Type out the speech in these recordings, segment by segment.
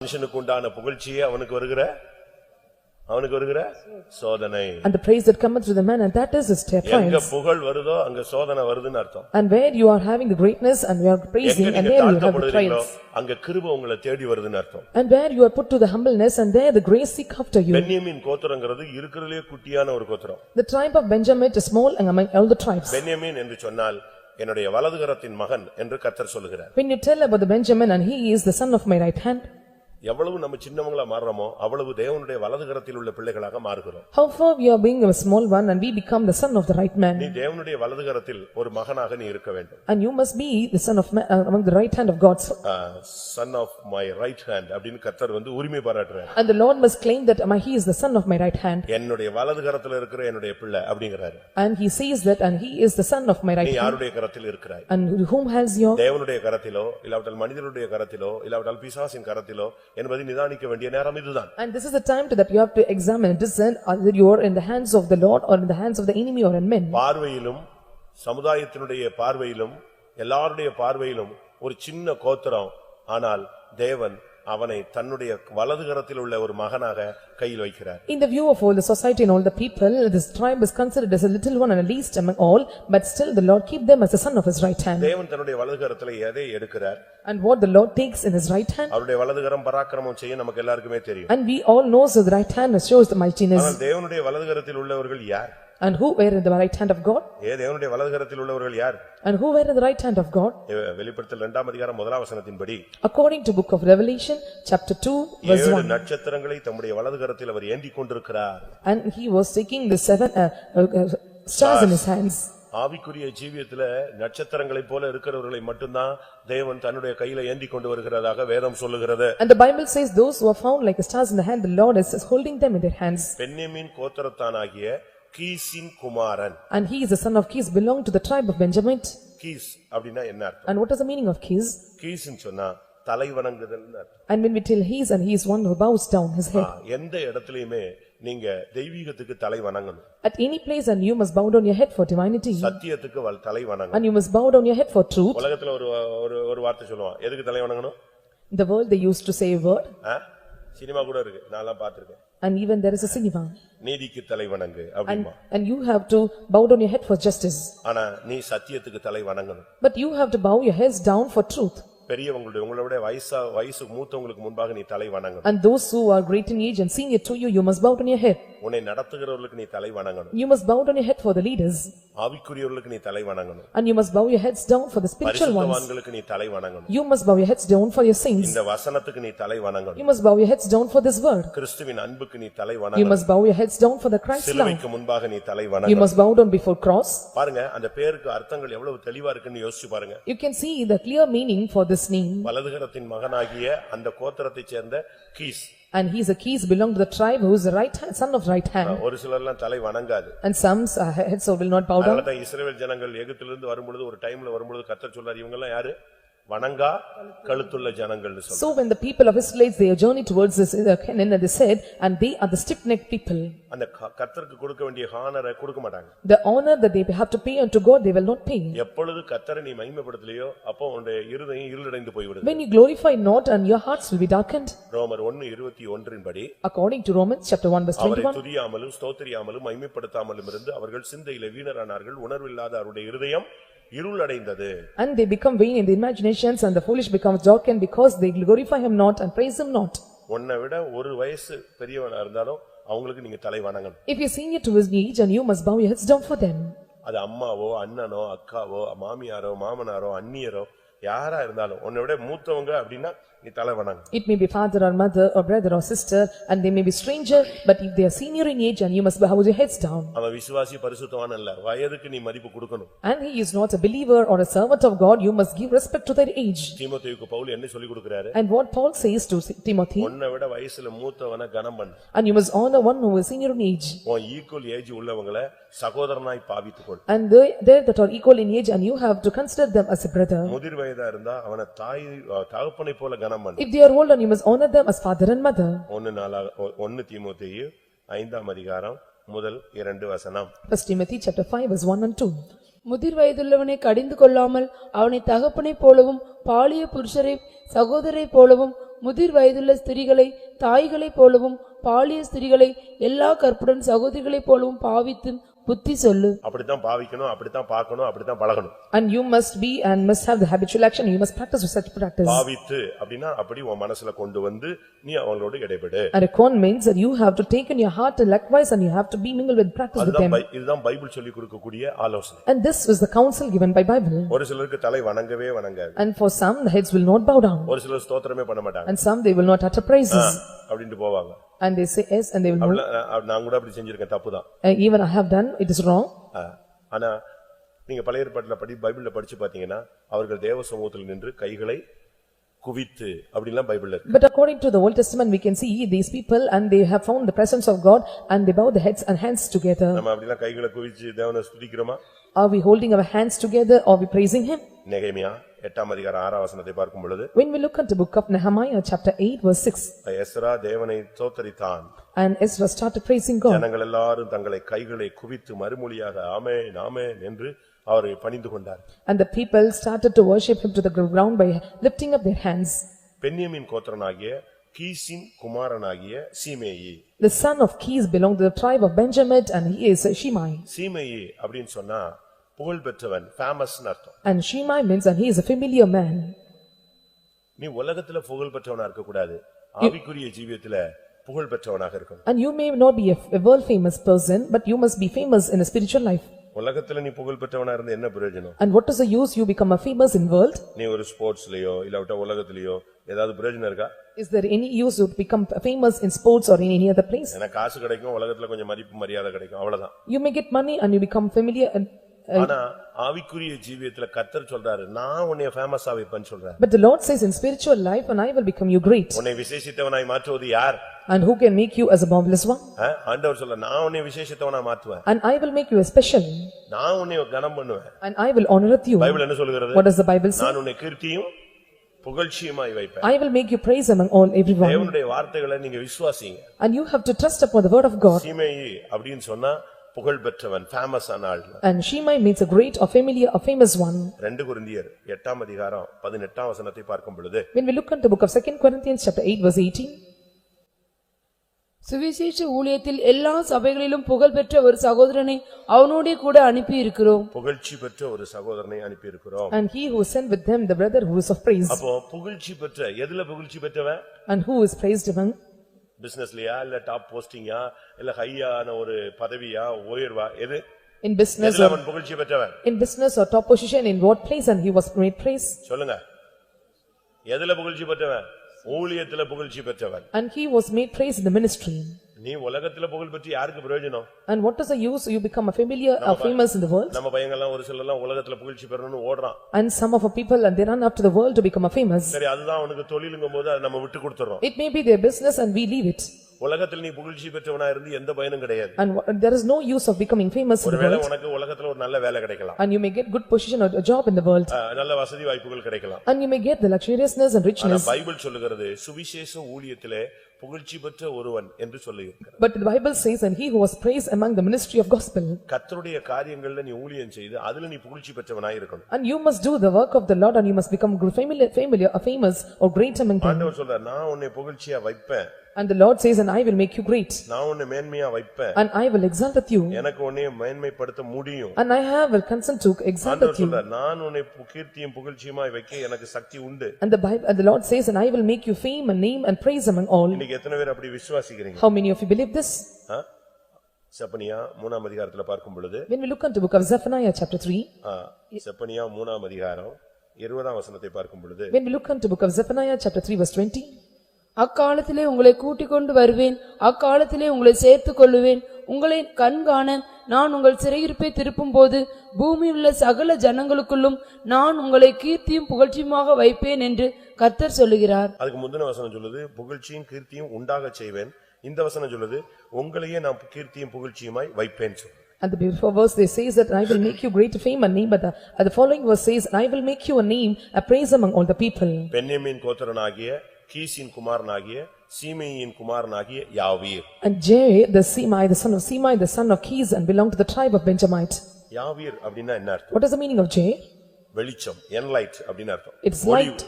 மனுஷனுக்கு உண்டான புகழ்ச்சியே அவனுக்கு வருகிற சோதனை. And the praise that cometh to the man, and that is his trials. எங்க புகழ் வருதோ அங்க சோதனை வருதுன்னு அர்த்தம். And where you are having the greatness and you are praising, and there you have the trials. அங்க கிருபை உங்களை தேடி வருதுன்னு அர்த்தம். And where you are put to the humbleness, and there the grace seek after you. பென்யமீன் கோத்திரங்கிறது இருக்கிறதுலயே குட்டியான ஒரு கோத்திரம். The tribe of Benjamin is small among all the tribes. பென்யமீன் என்று சொன்னால் என்னுடைய வலதுகரத்தின் மகன் என்று கர்த்தர் சொல்லுகிறார். When you tell about the Benjamin and he is the son of my right hand, எவ்வளவு நம்ம சின்னவங்களா மாறறோமோ அவ்வளவு தேவனுடைய வலதுகரத்தில் உள்ள பிள்ளைகளாக மாறுகிறோம். how far we are being a small one and we become the son of the right man. நீ தேவனுடைய வலதுகரத்தில் ஒரு மகனாக நீ இருக்க வேண்டும். And you must be the son of man, among the right hand of God. Son of my right hand அப்படினு கர்த்தர் உரிமை பாராட்டுறார். And the Lord must claim that he is the son of my right hand. என்னுடைய வலதுகரத்தில் இருக்கிற என்னுடைய பிள்ளை அப்படிங்கறாரு. And he says that and he is the son of my right hand. நீ யாருடைய கரத்தில் இருக்கிறாய்? And whom has your தேவனுடைய கரத்திலோ இல்லாவிட்டால் மனிதனுடைய கரத்திலோ இல்லாவிட்டால் பிசாசின் கரத்திலோ என்பதை நிதானிக்க வேண்டிய நேரம் இதுதான். And this is the time that you have to examine and discern whether you are in the hands of the Lord or in the hands of the enemy or in men. பார்வையிலும் சமுதாயத்தினுடைய பார்வையிலும் எல்லாருடைய பார்வையிலும் ஒரு சின்ன கோத்திரம், ஆனால் தேவன் அவனை தன்னுடைய வலதுகரத்தில் உள்ள ஒரு மகனாக கையில் வைக்கிறார். In the view of all the society and all the people, this tribe is considered as a little one and a least among all, but still the Lord keep them as a son of his right hand. தேவன் தன்னுடைய வலதுகரத்திலே எதை எடுக்கிறார்? And what the Lord takes in his right hand? அவருடைய வலதுகரம் பராக்கிரமம் செய்ய நமக்கு எல்லாருக்குமே தெரியும். And we all knows that the right hand shows the mightiness. ஆனால் தேவனுடைய வலதுகரத்தில் உள்ளவர்கள் யார்? And who were in the right hand of God? தேவனுடைய வலதுகரத்தில் உள்ளவர்கள் யார்? And who were in the right hand of God? வெளிப்படுத்தல் 2ஆம் அதிகாரம் 1ஆம் வசனத்தின்படி, according to book of Revelation chapter 2 verse 1, 7 நட்சத்திரங்களை தம்முடைய வலதுகரத்தில் அவர் ஏந்திக் கொண்டிருக்கிறார். And he was taking the 7 stars in his hands. ஆவிக்குரிய ஜீவியத்துல நட்சத்திரங்களை போல இருக்கிறவர்களை மட்டும்தான் தேவன் தன்னுடைய கையில ஏந்தி கொண்டு வருகிறதாக வேதம் சொல்லுகிறது. And the Bible says those who are found like stars in the hand, the Lord is holding them in their hands. பென்யமீன் கோத்திரத்தானாகிய கீசின் குமாரன். And he is the son of Kis, belong to the tribe of Benjamin. Keys அப்படினா என்ன அர்த்தம்? And what is the meaning of Kis? கீஸ்னு சொன்னா தலை வணங்குதல்னு அர்த்தம். And when we tell he is, and he is one who bows down his head. எந்த இடத்திலயுமே நீங்க தெய்வீகத்துக்கு தலை வணங்கணும். At any place, and you must bow down your head for divinity. சத்தியத்துக்கு தலை வணங்கணும். And you must bow down your head for truth. உலகத்துல ஒரு வார்த்தை சொல்லுவான், எதுக்கு தலை வணங்கணும்? In the world they used to say a word. Cinema கூட இருக்கு, நான் எல்லாம் பார்த்திருக்கேன். And even there is a cinema. நீதிக்கு தலை வணங்கு அப்படிமா. And you have to bow down your head for justice. ஆனா நீ சத்தியத்துக்கு தலை வணங்கணும். But you have to bow your heads down for truth. பெரியவங்களுடைய உங்களோட வயசு மூத்தவங்களுக்கு முன்பாக நீ தலை வணங்கணும். And those who are great in age and senior to you, you must bow down your head. உன்னை நடத்துகிறவர்களுக்கு நீ தலை வணங்கணும். You must bow down your head for the leaders. ஆவிக்குரியவர்களுக்கு நீ தலை வணங்கணும். And you must bow your heads down for the spiritual ones. பரிசுத்தவான்களுக்கு நீ தலை வணங்கணும். You must bow your heads down for your saints. இந்த வசனத்துக்கு நீ தலை வணங்கணும். You must bow your heads down for this word. கிறிஸ்துவின் அன்புக்கு நீ தலை வணங்கணும். You must bow your heads down for the Christ love. சிலுவைக்கு முன்பாக நீ தலை You வணங்கணும். must bow down before cross. பாருங்க அந்த பேருக்கு அர்த்தங்கள் எவ்வளவு தெளிவா இருக்குன்னு யோசிச்சு பாருங்க. You can see the clear meaning for this name. வலதுகரத்தின் மகனாகிய அந்த கோத்திரத்தைச் சேர்ந்த keys. And he is a Kis, belong to the tribe who is the right hand, son of right hand. ஒரு சிலர்லாம் தலை வணங்காது. And some heads will not bow down. அதனால தான் இஸ்ரவேல் ஜனங்கள் எகிப்திலிருந்து வரும்பொழுது ஒரு டைம்ல வரும்பொழுது கர்த்தர் சொல்றார், இவங்க எல்லாம் யாரு? வணங்கா கழுத்துள்ள ஜனங்கள்னு சொல்றார். So when the people of Israel they journey towards this Canaan, they said, and they are the stiff-necked people. அந்த கர்த்தருக்கு கொடுக்க வேண்டிய ஹானரை கொடுக்க மாட்டாங்க. The honor that they have to pay unto God, they will not pay. எப்பொழுது கர்த்தரை நீ மகிமைப்படுத்தலையோ அப்போ உன்னுடைய இருதயம் இருளடைந்து போய்விடும். When you glorify not, and your hearts will be darkened. ரோமர் 1:21 படி, according to Romans chapter 1 verse 21, அவரை துதியாமலும் ஸ்தோத்திரியாமலும் மகிமைப்படுத்தாமலும் இருந்து அவர்கள் சிந்தையிலே வீணரானார்கள், உணர்வில்லாத அவருடைய இருதயம் இருளடைந்தது. And they become vain in the imaginations, and the foolish becomes darkened, because they glorify him not and praise him not. உன்னை விட ஒரு வயசு பெரியவனா இருந்தாலும் அவங்களுக்கு நீங்க தலை வணங்கணும். If you sing it to his age, and you must bow your heads down for them. அது அம்மாவோ அண்ணனோ அக்காவோ மாமியாரோ மாமனாரோ அண்ணியரோ யாரா இருந்தாலும் உன்னை விட மூத்தவங்க அப்படின்னா நீ தலை வணங்கு. It may be father or mother or brother or sister, and they may be stranger, but if they are senior in age, and you must bow your heads down. அவன் விசுவாசி பரிசுத்தவான் அல்ல, வயதுக்கு நீ மதிப்பு கொடுக்கணும். And he is not a believer or a servant of God, you must give respect to their age. தீமோத்தேயுக்கு Pavul என்ன சொல்லி கொடுக்கிறாரு? And what Paul says to Timothy, உன்னை விட வயசுல மூத்தவனை கனம் பண்ணு. and you must honor one who is senior in age. உன் equal age உள்ளவங்களை சகோதரனாய் பாவித்துக்கொள். And they that are equal in age, and you have to consider them as a brother. முதிர் வயதா இருந்தா அவனை தகப்பனை போல கனம் பண்ணு. If they are old, and you must honor them as father and mother. 1 தீமோத்தேயு 5ஆம் அதிகாரம் முதல் 2 வசனம். 1 Timothy chapter 5 verse 1 and 2. முதிர் வயதுள்ளவனை கடிந்து கொள்ளாமல் அவனை தகப்பனை போலவும் பாலிய புருஷரை சகோதரை போலவும் முதிர் வயதுள்ள ஸ்திரீகளை தாய்களைப் போலவும் பாலிய ஸ்திரீகளை எல்லா கற்புடன் சகோதரிகளைப் போலவும் பாவித்து புத்தி சொல்லு. அப்படித்தான் பாவிக்கணும், அப்படித்தான் பார்க்கணும், அப்படித்தான் பழகணும். And you must be and must have the habitual action. You must practice with such practice. பாவித்து அப்படினா அப்படி உன் மனசுல கொண்டு வந்து நீ அவங்களோட இடைபெடு. And a con means that you have to take in your heart and likewise and you have to be mingled with practice with them. இதுதான் பைபிள் சொல்லி கொடுக்கக்கூடிய ஆலோசனை. And this was the counsel given by Bible. ஒரு சிலருக்கு தலை வணங்கவே வணங்காது. And for some the heads will not bow down. ஒரு சிலர் ஸ்தோத்திரமே பண்ண மாட்டாங்க. And some they will not utter praises. அப்படினு போவாங்க. And they say yes and they will move. நான் கூட அப்படி செஞ்சிருக்கேன், தப்புதான். Even I have done, it is wrong. ஆனா நீங்க பழைய ஏற்பாட்டுல பைபிள்ல படிச்சு பாத்தீங்கன்னா அவர்கள் தேவ சமூகத்தில் நின்று கைகளை குவித்து அப்படிலாம் பைபிள்ல இருக்கு. But according to the Old Testament we can see these people and they have found the presence of God and they bow their heads and hands together. நம்ம அப்படிலாம் கைகளை குவிச்சு தேவனை ஸ்துதிக்கிறோமா? Are we holding our hands together or are we praising him? நெகேமியா 8ஆம் அதிகாரம் 6ஆம் வசனத்தை பார்க்கும் பொழுது, when we look at the book of Nehemiah chapter 8 verse 6, Ezra தேவனை ஸ்தோத்திரித்தான். and Ezra started praising God. ஜனங்கள் எல்லாரும் தங்களை கைகளை குவித்து மறுமொழியாக ஆமென் ஆமென் என்று அவரை பணிந்து கொண்டார். And the people started to worship him to the ground by lifting up their hands. பென்யமீன் கோத்திரனாகிய கீசின் குமாரனாகிய சீமேயி, the son of Kish belonged to the tribe of Benjamin and he is Shimei. சீமேயி அப்படினு சொன்னா புகழ் பெற்றவன், ஃபேமஸ் அர்த்தம். And Shimei means and he is a familiar man. நீ உலகத்துல புகழ் பெற்றவனா இருக்க கூடாது, ஆவிக்குரிய ஜீவியத்துல புகழ் பெற்றவனாக இருக்கணும். And you may not be a world famous person but you must be famous in a spiritual life. உலகத்துல நீ புகழ் பெற்றவனா இருந்து என்ன பிரயோஜனம்? And what is the use you become a famous in world? நீ ஒரு ஸ்போர்ட்ஸ்லயோ இல்ல உலகத்திலயோ ஏதாவது பிரயோஜனம் இருக்கா? Is there any use to become famous in sports or in any other place? எனக்கு காசு கிடைக்கும், உலகத்துல கொஞ்சம் மதிப்பு மரியாதை கிடைக்கும், அவ்வளவுதான். You may get money and you become familiar and ஆனா ஆவிக்குரிய ஜீவியத்துல கர்த்தர் சொல்றாரு, நான் உன்னை ஃபேமஸா வைப்பேன்னு சொல்றாரு. But the Lord says in spiritual life and I will become you great. உன்னை விசேஷித்தவனாய் மாற்றுவது யார்? And who can make you as a marvelous one? ஆண்டவர் சொல்ல, நான் உன்னை விசேஷித்தவனா மாற்றுவேன். And I will make you a special. நான் உன்னை கனம் பண்ணுவேன். And I will honor you. Bible என்ன சொல்கிறது? What does the Bible say? நான் உன்னை கீர்த்தியும் புகழ்ச்சியுமாய் வைப்பேன். I will make you praise among all everyone. தேவனுடைய வார்த்தைகளை நீங்க விசுவாசிங்க. And you have to trust upon the word of God. சீமேயி அப்படினு சொன்னா புகழ் பெற்றவன், famous ஆனாள். And Shimei means a great or familiar or famous one. 2 கொரிந்தியர் 8ஆம் அதிகாரம் 18ஆம் வசனத்தை பார்க்கும் பொழுது, when we look at the book of 2 Corinthians chapter 8 verse 18, சுவிசேஷ ஊழியத்தில் எல்லா சபைகளிலும் புகழ் பெற்ற ஒரு சகோதரனை அவனோடே கூட அனுப்பி இருக்கிறோம். புகழ்ச்சி பெற்ற ஒரு சகோதரனை அனுப்பி இருக்கிறோம். and he who sent with them the brother who is of praise. அப்போ புகழ்ச்சி பெற்ற, எதுல புகழ்ச்சி பெற்றவன்? and who is praised among? பிசினஸ்லயா இல்ல டாப் போஸ்டிங்கா இல்ல ஹையான ஒரு பதவியா உயர்வா, எது? in business எதுல or அவன் புகழ்ச்சி பெற்றவன்? in business or top position, in what place and he was made praise? சொல்லுங்க, எதுல புகழ்ச்சி பெற்றவன்? ஊழியத்துல புகழ்ச்சி பெற்றவன். and he was made praise in the ministry. நீ உலகத்துல புகழ் பெற்று யாருக்கு பிரயோஜனம்? and what is the use you become a familiar or famous in the world? நம்ம பையங்கெல்லாம் ஒரு சிலர்லாம் உலகத்துல புகழ்ச்சி பெறணும்னு ஓடுறான். and some of our people and they run up to the world to become a famous. சரி, அதுதான் அவனுக்கு தொழிலுங்கும்போது அதை நம்ம விட்டு கொடுத்துறோம். it may be their business and we leave it. உலகத்துல நீ புகழ்ச்சி பெற்றவனா இருந்து எந்த பயனும் கிடையாது. and there is no use of becoming famous in the ஒருவேளை world. உனக்கு உலகத்துல ஒரு நல்ல வேலை கிடைக்கலாம், and you may get good position or a job in the world, நல்ல வசதி வாய்ப்புகள் கிடைக்கலாம். and you may get the luxuriousness and ஆனா richness. பைபிள் சொல்லுகிறது சுவிசேஷ ஊழியத்திலே புகழ்ச்சி பெற்ற ஒருவன் என்று சொல்லுகிறது. but the Bible says and he who was praised among the ministry of gospel. கர்த்தருடைய காரியங்கள்ல நீ ஊழியம் செய்து அதுல நீ புகழ்ச்சி பெற்றவனாய் இருக்கணும். and you must do the work of the Lord and you must become familiar or famous or great among them. ஆண்டவர் சொல்றார், நான் உன்னை புகழ்ச்சியா வைப்பேன். and the Lord says and I will make you great. நான் உன்னை மேன்மையா வைப்பேன். and I will exalt you. எனக்கு உன்னை மேன்மைப்படுத்த முடியும். and I have a consent to exalt ஆண்டவர் you. சொல்றார், நான் உன்னை கீர்த்தியும் புகழ்ச்சியுமாய் வைக்க எனக்கு சக்தி உண்டு. and the Lord says and I will make you fame and name and praise among all. இன்னைக்கு எத்தனை பேர் அப்படி விசுவாசிக்கிறீங்க? how many of you believe this? Zephaniah 3ஆம் அதிகாரத்துல பார்க்கும் பொழுது, when we look into book of Zephaniah chapter 3, Zephaniah 3ஆம் அதிகாரம் 20ஆம் வசனத்தை பார்க்கும் பொழுது, when we look into book of Zephaniah chapter 3 verse 20, அக்காலத்திலே உங்களை கூட்டிக் கொண்டு வருவேன், அக்காலத்திலே உங்களை சேர்த்துக் கொள்ளுவேன். உங்களை கண்காண நான் உங்கள் சிறையிருப்பை திருப்பும் போது பூமியில் உள்ள சகல ஜனங்களுக்குள்ளும் நான் உங்களை கீர்த்தியும் புகழ்ச்சியுமாக வைப்பேன் என்று கர்த்தர் சொல்லுகிறார். அதுக்கு முந்தின வசனம் சொல்லுது, புகழ்ச்சியும் கீர்த்தியும் உண்டாக செய்வேன். இந்த வசனம் சொல்லுது, உங்களையே நான் கீர்த்தியும் புகழ்ச்சியுமாய் வைப்பேன். and the before verse they says that I will make you great fame and name, but the following verse says I will make you a name, a praise among all the people. பென்யமீன் கோத்திரனாகிய கீசின் குமாரனாகிய சீமேயின் குமாரனாகிய யாவீர். and Jair the Semai the son of Semai the son of Kish and belonged to the tribe of Benjamite. யாவீர் அப்படினா என்ன அர்த்தம்? what is the meaning of Jair? வெளிச்சம், என்லைட் அப்படினா அர்த்தம். it's light.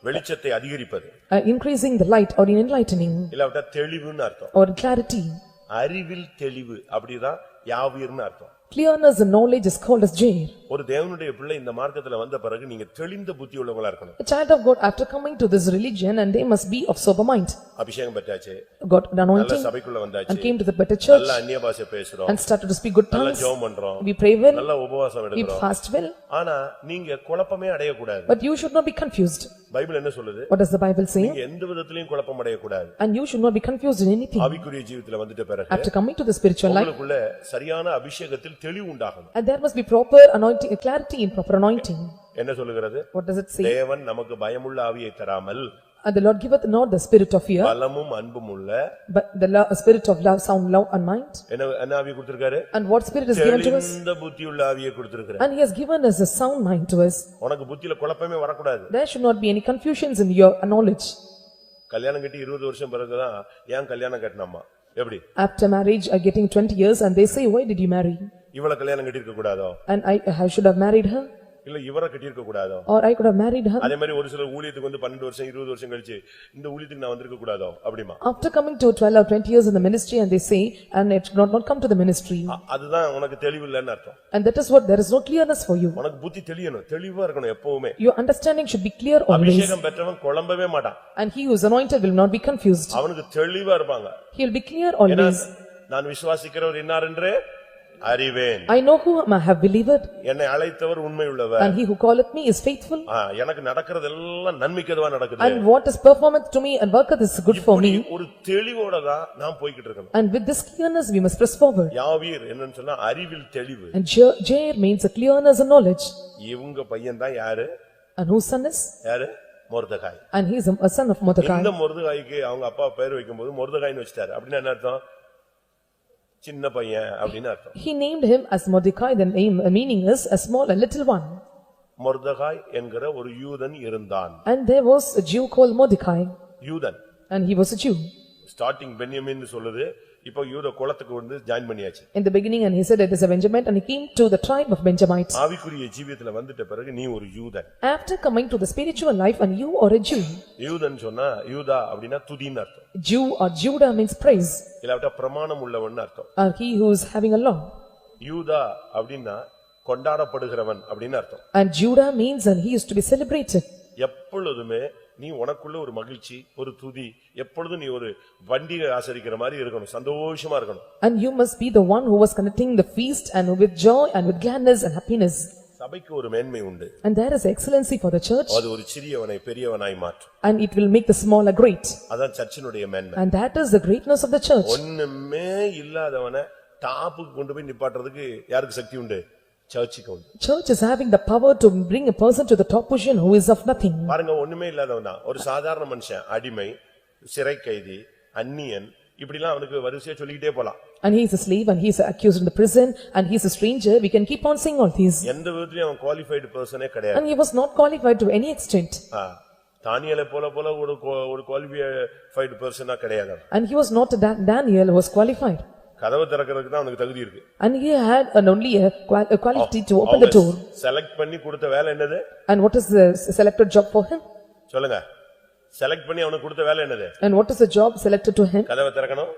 வெளிச்சத்தை அதிகரிப்பது, increasing the light or in enlightening இல்லாவிட்டா தெளிவுன்னு அர்த்தம். or clarity. அறிவில் தெளிவு அப்படிதான் யாவீர்னு அர்த்தம். Clearness and knowledge is called as Jair. ஒரு தேவனுடைய பிள்ளை இந்த மார்க்கத்துல வந்த பிறகு நீங்க தெளிந்த புத்தி உள்ளவங்களா இருக்கணும். A child of God after coming to this religion and they must be of sober mind. அபிஷேகம் பெற்றாச்சு, Got an நல்ல anointing சபைக்குள்ள and வந்தாச்சு, came to the better church நல்ல அந்நிய பாஷை பேசுறோம், and started to speak good நல்ல tongues. ஜெபம் பண்றோம், We pray well, நல்ல உபவாசம் we எடுக்கிறோம். fast well, ஆனா நீங்க குழப்பமே அடையக்கூடாது. but you should not be confused. Bible என்ன சொல்லுது? What does the Bible say? நீங்க எந்த விதத்திலயும் குழப்பம் அடையக்கூடாது. And you should not be confused in anything. ஆவிக்குரிய ஜீவிதத்துல வந்துட்ட பிறகு After coming to the spiritual life, உங்களுக்குள்ள சரியான அபிஷேகத்தில் தெளிவு உண்டாகணும். and there must be proper anointing, clarity in proper anointing. என்ன சொல்லுகிறது? What does it say? தேவன் நமக்கு பயமுள்ள ஆவியை தராமல் And the Lord giveth not the spirit of fear, பலமும் அன்பும் உள்ள but the spirit of love, sound love and mind. என்ன ஆவியை கொடுத்திருக்காரு? And what spirit is given to us? தெளிந்த புத்தியுள்ள ஆவியை கொடுத்திருக்காரு. And he has given us a sound mind to us. உனக்கு புத்தியில குழப்பமே வரக்கூடாது. There should not be any confusions in your knowledge. கல்யாணம் கட்டி 20 வருஷம் பிறகுதான் ஏன் கல்யாணம் கட்டினாமா? எப்படி? After marriage, getting 20 years and they say, why did you marry? இவள கல்யாணம் கட்டி இருக்க கூடாதோ? And I should have married her, இல்ல இவரை கட்டி இருக்க கூடாதோ? or I could have married her. அதே மாதிரி ஒரு சில ஊழியத்துக்கு வந்து 12 வருஷம் 20 வருஷம் கழிச்சு இந்த ஊழியத்துக்கு நான் வந்திருக்க கூடாதோ? அப்படிமா? After coming to 12 or 20 years in the ministry and they say, and it should not come to the ministry. அதுதான் உனக்கு தெளிவு இல்லன்னு அர்த்தம். And that is what, there is no clearness for you. உனக்கு புத்தி தெளியணும், தெளிவா இருக்கணும் எப்பவுமே. Your understanding should be clear always. அபிஷேகம் பெற்றவன் குழம்பவே மாட்டான். And he who is anointed will not be confused. அவனுக்கு தெளிவா இருப்பாங்க. He will be clear ஏன்னா always. நான் விசுவாசிக்கிறவர் இன்னார் என்று அறிவேன். I know whom I have believed, என்னை அழைத்தவர் உண்மையுள்ளவர். and he who calleth me is faithful. எனக்கு நடக்கிறதெல்லாம் நன்மைக்குதுவா நடக்குது. And what is performance to me and worketh is good for me. ஒரு தெளிவோட தான் நான் போய்க்கிட்டு இருக்கேன். And with this clearness we must press forward. யாவீர் என்னன்னு சொன்னா அறிவில் தெளிவு. And Jair means a clearness and knowledge. இவங்க பையன் தான் யாரு? And whose son is? யாரு? மொர்தெகாய். And he is a son of Mordecai. இந்த மொர்தெகாய்க்கு அவங்க அப்பா பேர் வைக்கும்போது மொர்தெகாய்னு வச்சிட்டாரு. அப்படின்னா என்ன அர்த்தம்? சின்ன பையன் அப்படின்னு அர்த்தம். He named him as Mordecai, the name meaning is a small and little one. மொர்தெகாய் என்கிற ஒரு யூதன் இருந்தான். And there was a Jew called Mordecai. யூதன். And he was a Jew. Starting பென்யமீன் சொல்லுது. இப்போ யூத குலத்துக்கு வந்து ஜாயின் பண்ணியாச்சு. In the beginning and he said it is a Benjamin and he came to the tribe of Benjamites. ஆவிக்குரிய ஜீவியத்துல வந்துட்ட பிறகு நீ ஒரு யூதன். After coming to the spiritual life and you are a Jew. யூதன் சொன்னா யூதா அப்படினா துதின்னு அர்த்தம். Jew or Judah means praise. இல்லாவிட்டா பிரமாணம் உள்ளவன் அர்த்தம். Or he who is having a law. யூதா அப்படினா கொண்டாடப்படுகிறவன் அப்படின்னு அர்த்தம். And Judah means and he is to be celebrated. எப்பொழுதுமே நீ உனக்குள்ள ஒரு மகிழ்ச்சி, ஒரு துதி, எப்பொழுதும் நீ ஒரு பண்டிகை ஆசரிக்கிற மாதிரி இருக்கணும், சந்தோஷமா இருக்கணும். And you must be the one who was connecting the feast and with joy and with gladness and happiness. சபைக்கு ஒரு மேன்மை உண்டு. And there is excellency for the church. அது ஒரு சிறியவனை பெரியவனாய் மாற்றும். And it will make the small a great. அதான் சர்ச்சினுடைய மேன்மை. And that is the greatness of the church. ஒண்ணுமே இல்லாதவனை டாப்புக்கு கொண்டு போய் நிப்பாட்டுறதுக்கு யாருக்கு சக்தி உண்டு? சர்ச்சுக்கு உண்டு. Church is having the power to bring a person to the top position who is of nothing. பாருங்க, ஒண்ணுமே இல்லாதவன் தான் ஒரு சாதாரண மனுஷன், அடிமை, சிறை கைதி, அந்நியன், இப்படிலாம் அவனுக்கு வரிசையா சொல்லிக்கிட்டே போலாம். And he is a slave and he is accused in the prison and he is a stranger. We can keep on saying all these. எந்த விதத்திலயும் அவன் குவாலிஃபைடு பர்சனே கிடையாது. And he was not qualified to any extent. தானியேலை போல ஒரு qualified பர்சனா கிடையாது. And he was not Daniel who was qualified. கதவு திறக்கிறதுக்கு தான் அவனுக்கு தகுதி இருக்கு. And he had only a quality to open the door. Select பண்ணி கொடுத்த வேலை என்னது? And what is the selected job for him? சொல்லுங்க. செலக்ட் பண்ணி அவனுக்கு கொடுத்த வேலை என்னது? And what is the job selected to him? கதவை திறக்கணும்,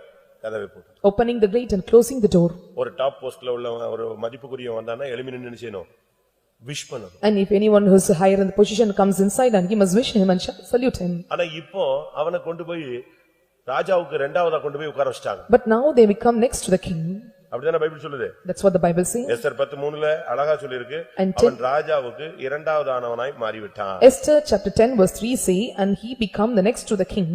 கதவை போடு. Opening the gate and closing the door. ஒரு டாப் போஸ்ட்ல உள்ள ஒரு மதிப்புக்குரிய வந்தானா எலிமி நின்னு செய்யணும், விஷ் பண்ணணும். And if anyone who is higher in the position comes inside and he must wish him and salute him. ஆனா இப்போ அவனை கொண்டு போய் ராஜாவுக்கு இரண்டாவதா கொண்டு போய் உட்கார வச்சிட்டாங்க. But now they become next to the king. அப்படிதானே பைபிள் சொல்லுது. That's what the Bible says. Esther 10:3ல அழகா சொல்லி இருக்கு, அவன் ராஜாவுக்கு இரண்டாவதானவனாய் மாறிவிட்டான். Esther chapter 10 verse 3 say, and he become the next to the king.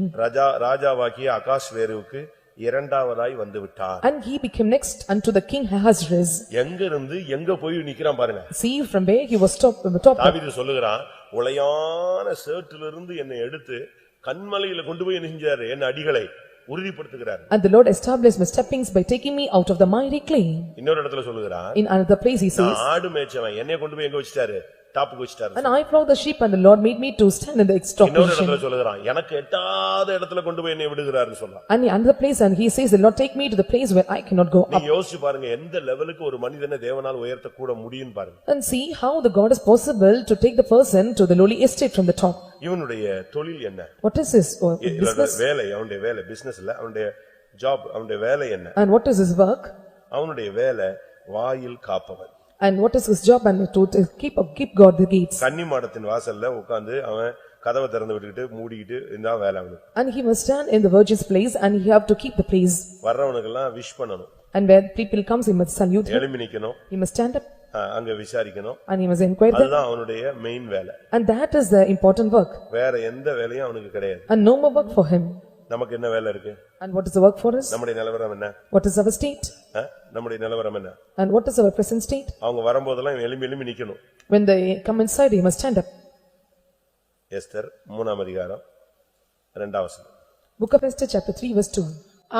ராஜாவாகிய அகாஸ்வேருவுக்கு இரண்டாவதாய் வந்து விட்டான். And he became next unto the king Ahasuerus. எங்க இருந்து எங்க போய் நிக்கிறான் பாருங்க. See from where he was top. தாவீது சொல்லுகிறான், உளையான சேற்றிலிருந்து இருந்து என்னை எடுத்து கன்மலையில கொண்டு போய் நின்றாரு, என் அடிகளை உறுதிப்படுத்துகிறார். And the Lord established my steppings by taking me out of the miry clay. இன்னொரு இடத்துல சொல்லுகிறார், In another place he says, ஆடு மேய்ச்சவன் என்னை கொண்டு போய் எங்க வச்சிட்டாரு? டாப்புக்கு வச்சிட்டாரு. And I flogged the sheep and the Lord made me to stand in the extra இன்னொரு position. இடத்துல சொல்லுகிறான், எனக்கு எட்டாத இடத்துல கொண்டு போய் என்னை விடுகிறாருன்னு சொல்றான். And another place and he says, the Lord take me to the place where I cannot go நீ up. யோசிச்சு பாருங்க, எந்த லெவலுக்கு ஒரு மனிதனை தேவனால் உயர்த்த கூட முடியும்னு பாருங்க. And see how the God is possible to take the person to the lowly estate from the top. இவனுடைய தொழில் என்ன? What is his business? வேலை, அவனுடைய வேலை பிசினஸ் இல்ல, அவனுடைய ஜாப், அவனுடைய வேலை என்ன? And what is his work? அவனுடைய வேலை வாயில் காப்பவன். And what is his job? And to keep God the gates. கன்னி மாடத்தின் வாசல்ல உட்கார்ந்து அவன் கதவை திறந்து விட்டுட்டு மூடிக்கிட்டு இருந்தா வேலை அவனுக்கு. And he must stand in the virgin's place and he have to keep the place. வர்றவனுக்கெல்லாம் விஷ் பண்ணணும். And when people comes he must salute him. எழும்பி நிக்கணும். He must stand up. அங்க விசாரிக்கணும். And he must inquire them. அதுதான் அவனுடைய main வேலை. And that is the important work. வேற எந்த வேலையும் அவனுக்கு கிடையாது. And no more work for him. நமக்கு என்ன வேலை இருக்கு? And what is the work for us? நம்முடைய நிலவரம் என்ன? What is our state? நம்முடைய நிலவரம் என்ன? And what is our present state? அவங்க வரும்போதெல்லாம் எழும்பி நிக்கணும். When they come inside he must stand up. Esther 3ஆம் அதிகாரம் 2ஆம் வசனம். Book of Esther chapter 3 verse 2.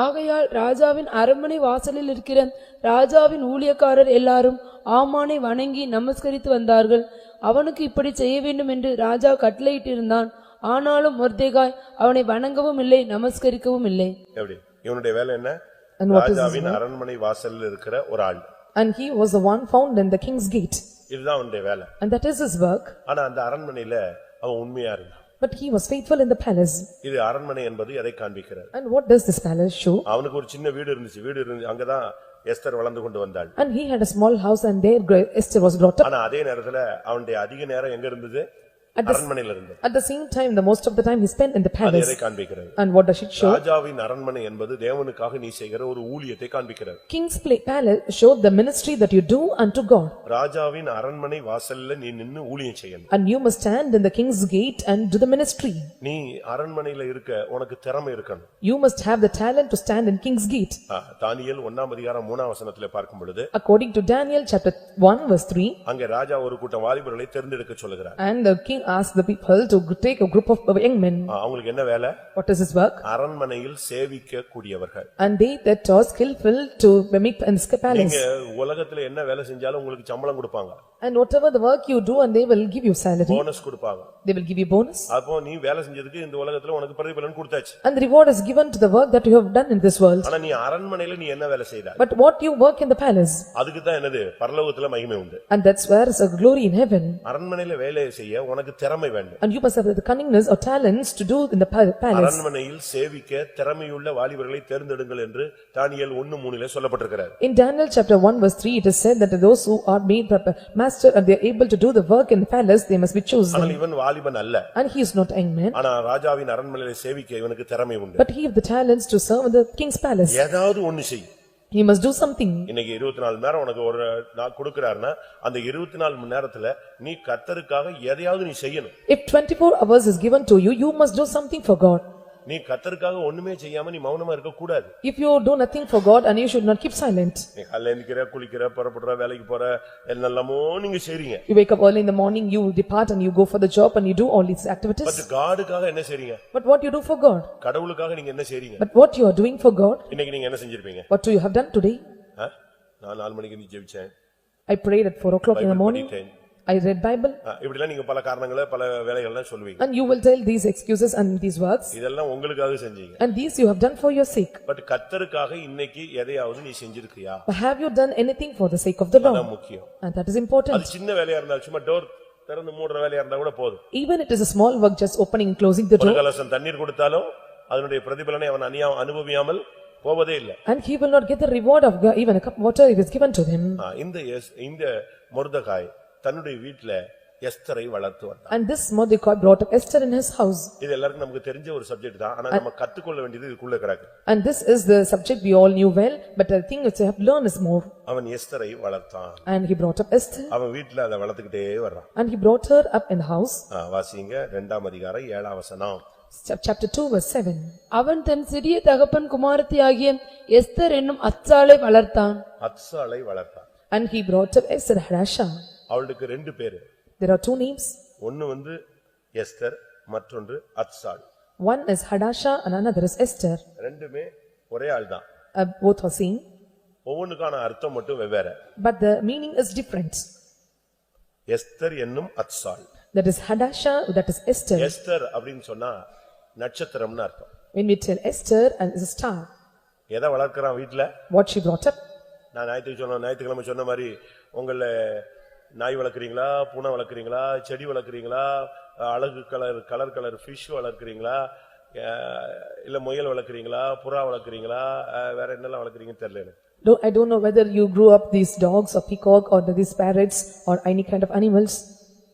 ஆகையால் ராஜாவின் அரண்மனை வாசலில் இருக்கிற ராஜாவின் ஊழியக்காரர் எல்லாரும் ஆமானை வணங்கி நமஸ்கரித்து வந்தார்கள். அவனுக்கு இப்படி செய்ய வேண்டும் என்று ராஜா கட்டளையிட்டிருந்தான். ஆனாலும் மொர்தெகாய் அவனை வணங்கவும் இல்லை, நமஸ்கரிக்கவும் இல்லை. எப்படி? இவனுடைய வேலை என்ன? And what is his ராஜாவின் அரண்மனை வாசல்ல இருக்கிற ஒரு ஆள். And he was the one found in the king's gate. இதுதான் அவனுடைய வேலை. And that is his work. ஆனா அந்த அரண்மனையில அவன் உண்மையா இருந்தான். But he was faithful in the palace. இது அரண்மனை என்பது எதை காண்பிக்கிறது? And what does this palace show? அவனுக்கு ஒரு சின்ன வீடு இருந்துச்சு, அங்கதான் எஸ்தர் வளர்ந்து கொண்டு வந்தாள். And he had a small house and there Esther was brought up. ஆனா அதே நேரத்துல அவனுடைய அதிக நேரம் எங்க இருந்தது? அரண்மனையில இருந்தது. At the same time, the most of the time he spent in the அது palace. எதை காண்பிக்கிறது? And what does it show? ராஜாவின் அரண்மனை என்பது தேவனுக்காக நீ செய்கிற ஒரு ஊழியத்தை காண்பிக்கிறது. King's palace showed the ministry that you do unto God. ராஜாவின் அரண்மனை வாசல்ல நீ நின்னு ஊழியம் செய்யணும். And you must stand in the king's gate and do the ministry. நீ அரண்மனையில இருக்க உனக்கு திறமை இருக்கணும். You must have the talent to stand in king's gate. தானியேல் 1ஆம் அதிகாரம் 3ஆம் வசனத்திலே பார்க்கும் பொழுது, According to Daniel chapter 1 verse 3, அங்கே ராஜா ஒரு கூட்டம் வாலிபர்களை தேர்ந்தெடுக்க சொல்லுகிறார். and the king asked the people to take a group of young men. அவங்களுக்கு என்ன வேலை? What is his work? அரண்மனையில் சேவிக்க கூடியவர்கள். And they that are skillful to make and palace. நீங்க உலகத்துல என்ன வேலை செஞ்சாலும் உங்களுக்கு சம்பளம் கொடுப்பாங்க. And whatever the work you do and they will give you salary. Bonus கொடுப்பாங்க. They will give you bonus. அப்போ நீ வேலை செஞ்சதுக்கு இந்த உலகத்துல உனக்கு பிரதிபலன் கொடுத்தாச்சு. And the reward is given to the work that you have done in this world. ஆனா நீ அரண்மனையில நீ என்ன வேலை செய்தாய்? But what you work in the palace? அதுக்கு தான் என்னது? பரலோகத்துல மகிமை உண்டு. And that's where is a glory in heaven. அரண்மனையில வேலை செய்ய உனக்கு திறமை வேண்டும். And you must have the cunningness or talents to do in the palace. அரண்மனையில் சேவிக்க திறமையுள்ள வாலிபர்களை தேர்ந்தெடுங்கள் என்று தானியேல் 1:3 சொல்லப்பட்டிருக்கிறது. In Daniel chapter 1 verse 3 it is said that those who are made master and they are able to do the work in the palace they must be chosen. ஆனால் இவன் வாலிபன் அல்ல. And he is not young man. ஆனா ராஜாவின் அரண்மனையில சேவிக்க இவனுக்கு திறமை உண்டு. But he have the talents to serve in the king's palace. ஏதாவது ஒன்னு செய். He must do something. இன்னைக்கு 24 மணி நேரம் உனக்கு ஒரு நாள் கொடுக்கறாருன்னா அந்த 24 மணி நேரத்துல நீ கர்த்தருக்காக எதையாவது நீ செய்யணும். If 24 hours is given to you, you must do something for God. நீ கர்த்தருக்காக ஒண்ணுமே செய்யாம நீ மௌனமா இருக்க கூடாது. If you do nothing for God and you should not keep silent. நீ காலையில எந்திரிக்கிற, குளிக்கிற, புறப்படுற, வேலைக்கு போற என்னெல்லாமோ நீங்க செய்றீங்க. You wake up early in the morning, you depart and you go for the job and you do all these activities. But காடுக்காக என்ன செய்றீங்க? But what you do for God? கடவுளுக்காக நீங்க என்ன செய்றீங்க? But what you are doing for God? இன்னைக்கு நீங்க என்ன செஞ்சிருப்பீங்க? What do you have done today? நான் 4 மணிக்கு நீ ஜெபிச்சேன். I prayed at 4 o'clock in the morning. I read Bible. இப்படிலாம் நீங்க பல காரணங்களை பல வேலைகள்லாம் சொல்வீங்க. And you will tell these excuses and these words. இதெல்லாம் உங்களுக்காக செஞ்சீங்க. And these you have done for your sake. But கர்த்தருக்காக இன்னைக்கு எதையாவது நீ செஞ்சிருக்கியா? But have you done anything for the sake of the Lord? அதான் முக்கியம். And that is important. அது சின்ன வேலையா இருந்தாலும் சும்மா டோர் திறந்து மூடுற வேலையா இருந்தா கூட போதும். Even it is a small work just opening and closing the ஒரு door. கலசம் தண்ணீர் கொடுத்தாலும் அதனுடைய பிரதிபலனை அவன் அனுபவியாமல் போவதே இல்ல. And he will not get the reward of God, even a cup of water if it is given to him. இந்த மொர்தெகாய் தன்னுடைய வீட்ல எஸ்தரை வளர்த்து வந்தான். And this Mordecai brought up Esther in his house. இது எல்லாருக்கும் நமக்கு தெரிஞ்ச ஒரு சப்ஜெக்ட் தான். ஆனா நம்ம கற்றுக்கொள்ள வேண்டியது இதுக்குள்ள கிடக்கு. And this is the subject we all knew well, but the thing which I have learned is more. அவன் எஸ்தரை வளர்த்தான். And he brought up Esther. அவன் வீட்ல அதை வளர்த்துக்கிட்டே வர்றான். And he brought her up in the house. வாசிங்க 2ஆம் அதிகாரம் 7ஆம் வசனம். Chapter 2 verse 7. அவன் தன் சிறிய தகப்பன் குமாரத்தியாகிய எஸ்தர் என்னும் அத்சாளை வளர்த்தான். அத்சாளை வளர்த்தான். And he brought up Esther Hadasha. அவளுக்கு 2 பேரு. There are 2 names. ஒன்னு எஸ்தர், மற்றொன்று அத்சாள். One is Hadasha and another is Esther. ரெண்டுமே ஒரே ஆள் தான். Both are same. ஒவ்வொன்றுக்கான அர்த்தம் மட்டும் வெவ்வேறு. But the meaning is different. Esther என்னும் அத்சாள். That is Hadasha, that is Esther. Esther அப்படின்னு சொன்னா நட்சத்திரம்னு அர்த்தம். When we tell Esther and is a star, எதை வளர்க்கறான் வீட்ல? what she brought up. நான் ஞாயிற்றுக்கிழமை சொன்ன மாதிரி உங்கள நாய் வளர்க்குறீங்களா, பூனை வளர்க்குறீங்களா, செடி வளர்க்குறீங்களா, அழகு கலர் ஃபிஷ் வளர்க்குறீங்களா, இல்ல முயல் வளர்க்குறீங்களா, புறா வளர்க்குறீங்களா, வேற என்னெல்லாம் வளர்க்குறீங்கன்னு தெரியல எனக்கு. I don't know whether you grew up these dogs or peacock or these parrots or any kind of animals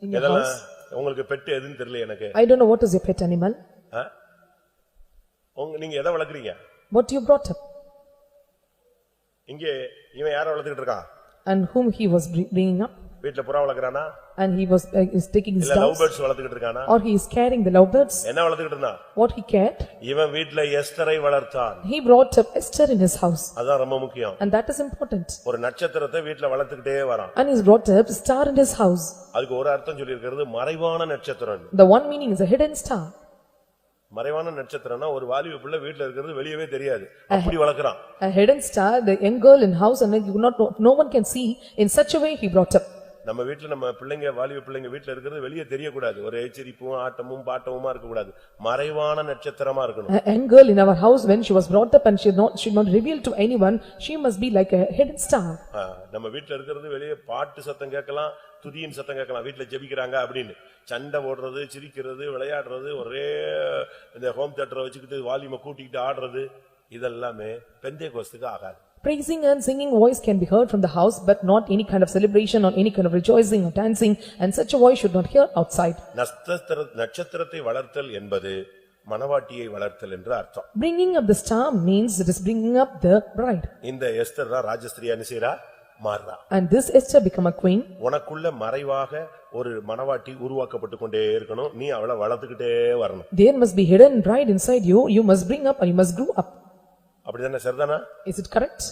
in your இதெல்லாம் house. உங்களுக்கு பெட் எதுன்னு தெரியல எனக்கு. I don't know what is your pet animal. நீங்க எதை வளர்க்குறீங்க? What you brought up. இங்கே இவன் யாரை வளர்த்துக்கிட்டு இருக்கான்? And whom he was bringing up. வீட்ல புறா வளர்க்கறானா? And he was is taking his இல்ல லவ் dogs. பேர்ட்ஸ் வளர்த்துக்கிட்டு இருக்கானா? Or he is carrying the lovebirds. என்ன வளர்த்துக்கிட்டு இருந்தான்? What he cared. இவன் வீட்ல எஸ்தரை வளர்த்தான். He brought up Esther in his house. அதான் ரொம்ப முக்கியம். And that is important. ஒரு நட்சத்திரத்தை வீட்ல வளர்த்துக்கிட்டே வரான். And he brought up a star in his house. அதுக்கு ஒரு அர்த்தம் சொல்லி இருக்கிறது மறைவான நட்சத்திரம். The one meaning is a hidden star. மறைவான நட்சத்திரம்னா ஒரு வாலிப பிள்ளை வீட்ல இருக்கிறது வெளியவே தெரியாது. அப்படி வளர்க்கறான். A hidden star, the young girl in house and you not no one can see, in such a way he brought up. நம்ம வீட்ல நம்ம பிள்ளைங்க வாலிப பிள்ளைங்க வீட்ல இருக்கிறது வெளியே தெரியக்கூடாது. ஒரே சிரிப்பும் ஆட்டமும் பாட்டமுமா இருக்க கூடாது. மறைவான நட்சத்திரமா இருக்கணும். A young girl in our house when she was brought up and she not revealed to anyone, she must be like a hidden star. நம்ம வீட்ல இருக்கிறது வெளியே பாட்டு சத்தம் கேட்கலாம், துதியின் சத்தம் கேட்கலாம். வீட்ல ஜெபிக்கிறாங்க அப்படின்னு சண்டை போடுறது, சிரிக்கிறது, விளையாடுறது, ஒரே இந்த ஹோம் தியேட்டரை வச்சுக்கிட்டு வால்யூமை கூட்டிக்கிட்டு ஆடுறது இதெல்லாமே பெந்தேகோஸ்துக்கு ஆகாது. Praising and singing voice can be heard from the house, but not any kind of celebration or any kind of rejoicing or dancing, and such a voice should not hear outside. நட்சத்திரத்தை வளர்த்தல் என்பது மணவாட்டியை வளர்த்தல் என்று அர்த்தம். Bringing up the star means it is bringing up the bride. இந்த Esther தான் ராஜஸ்திரியா நிசீரா மாறா. And this Esther become a queen. உனக்குள்ள மறைவாக ஒரு மணவாட்டி உருவாக்கப்பட்டு கொண்டே இருக்கணும். நீ அவளை வளர்த்துக்கிட்டே வரணும். There must be hidden bride inside you. You must bring up and you must grow up. அப்படிதானே சரிதானா? Is it correct?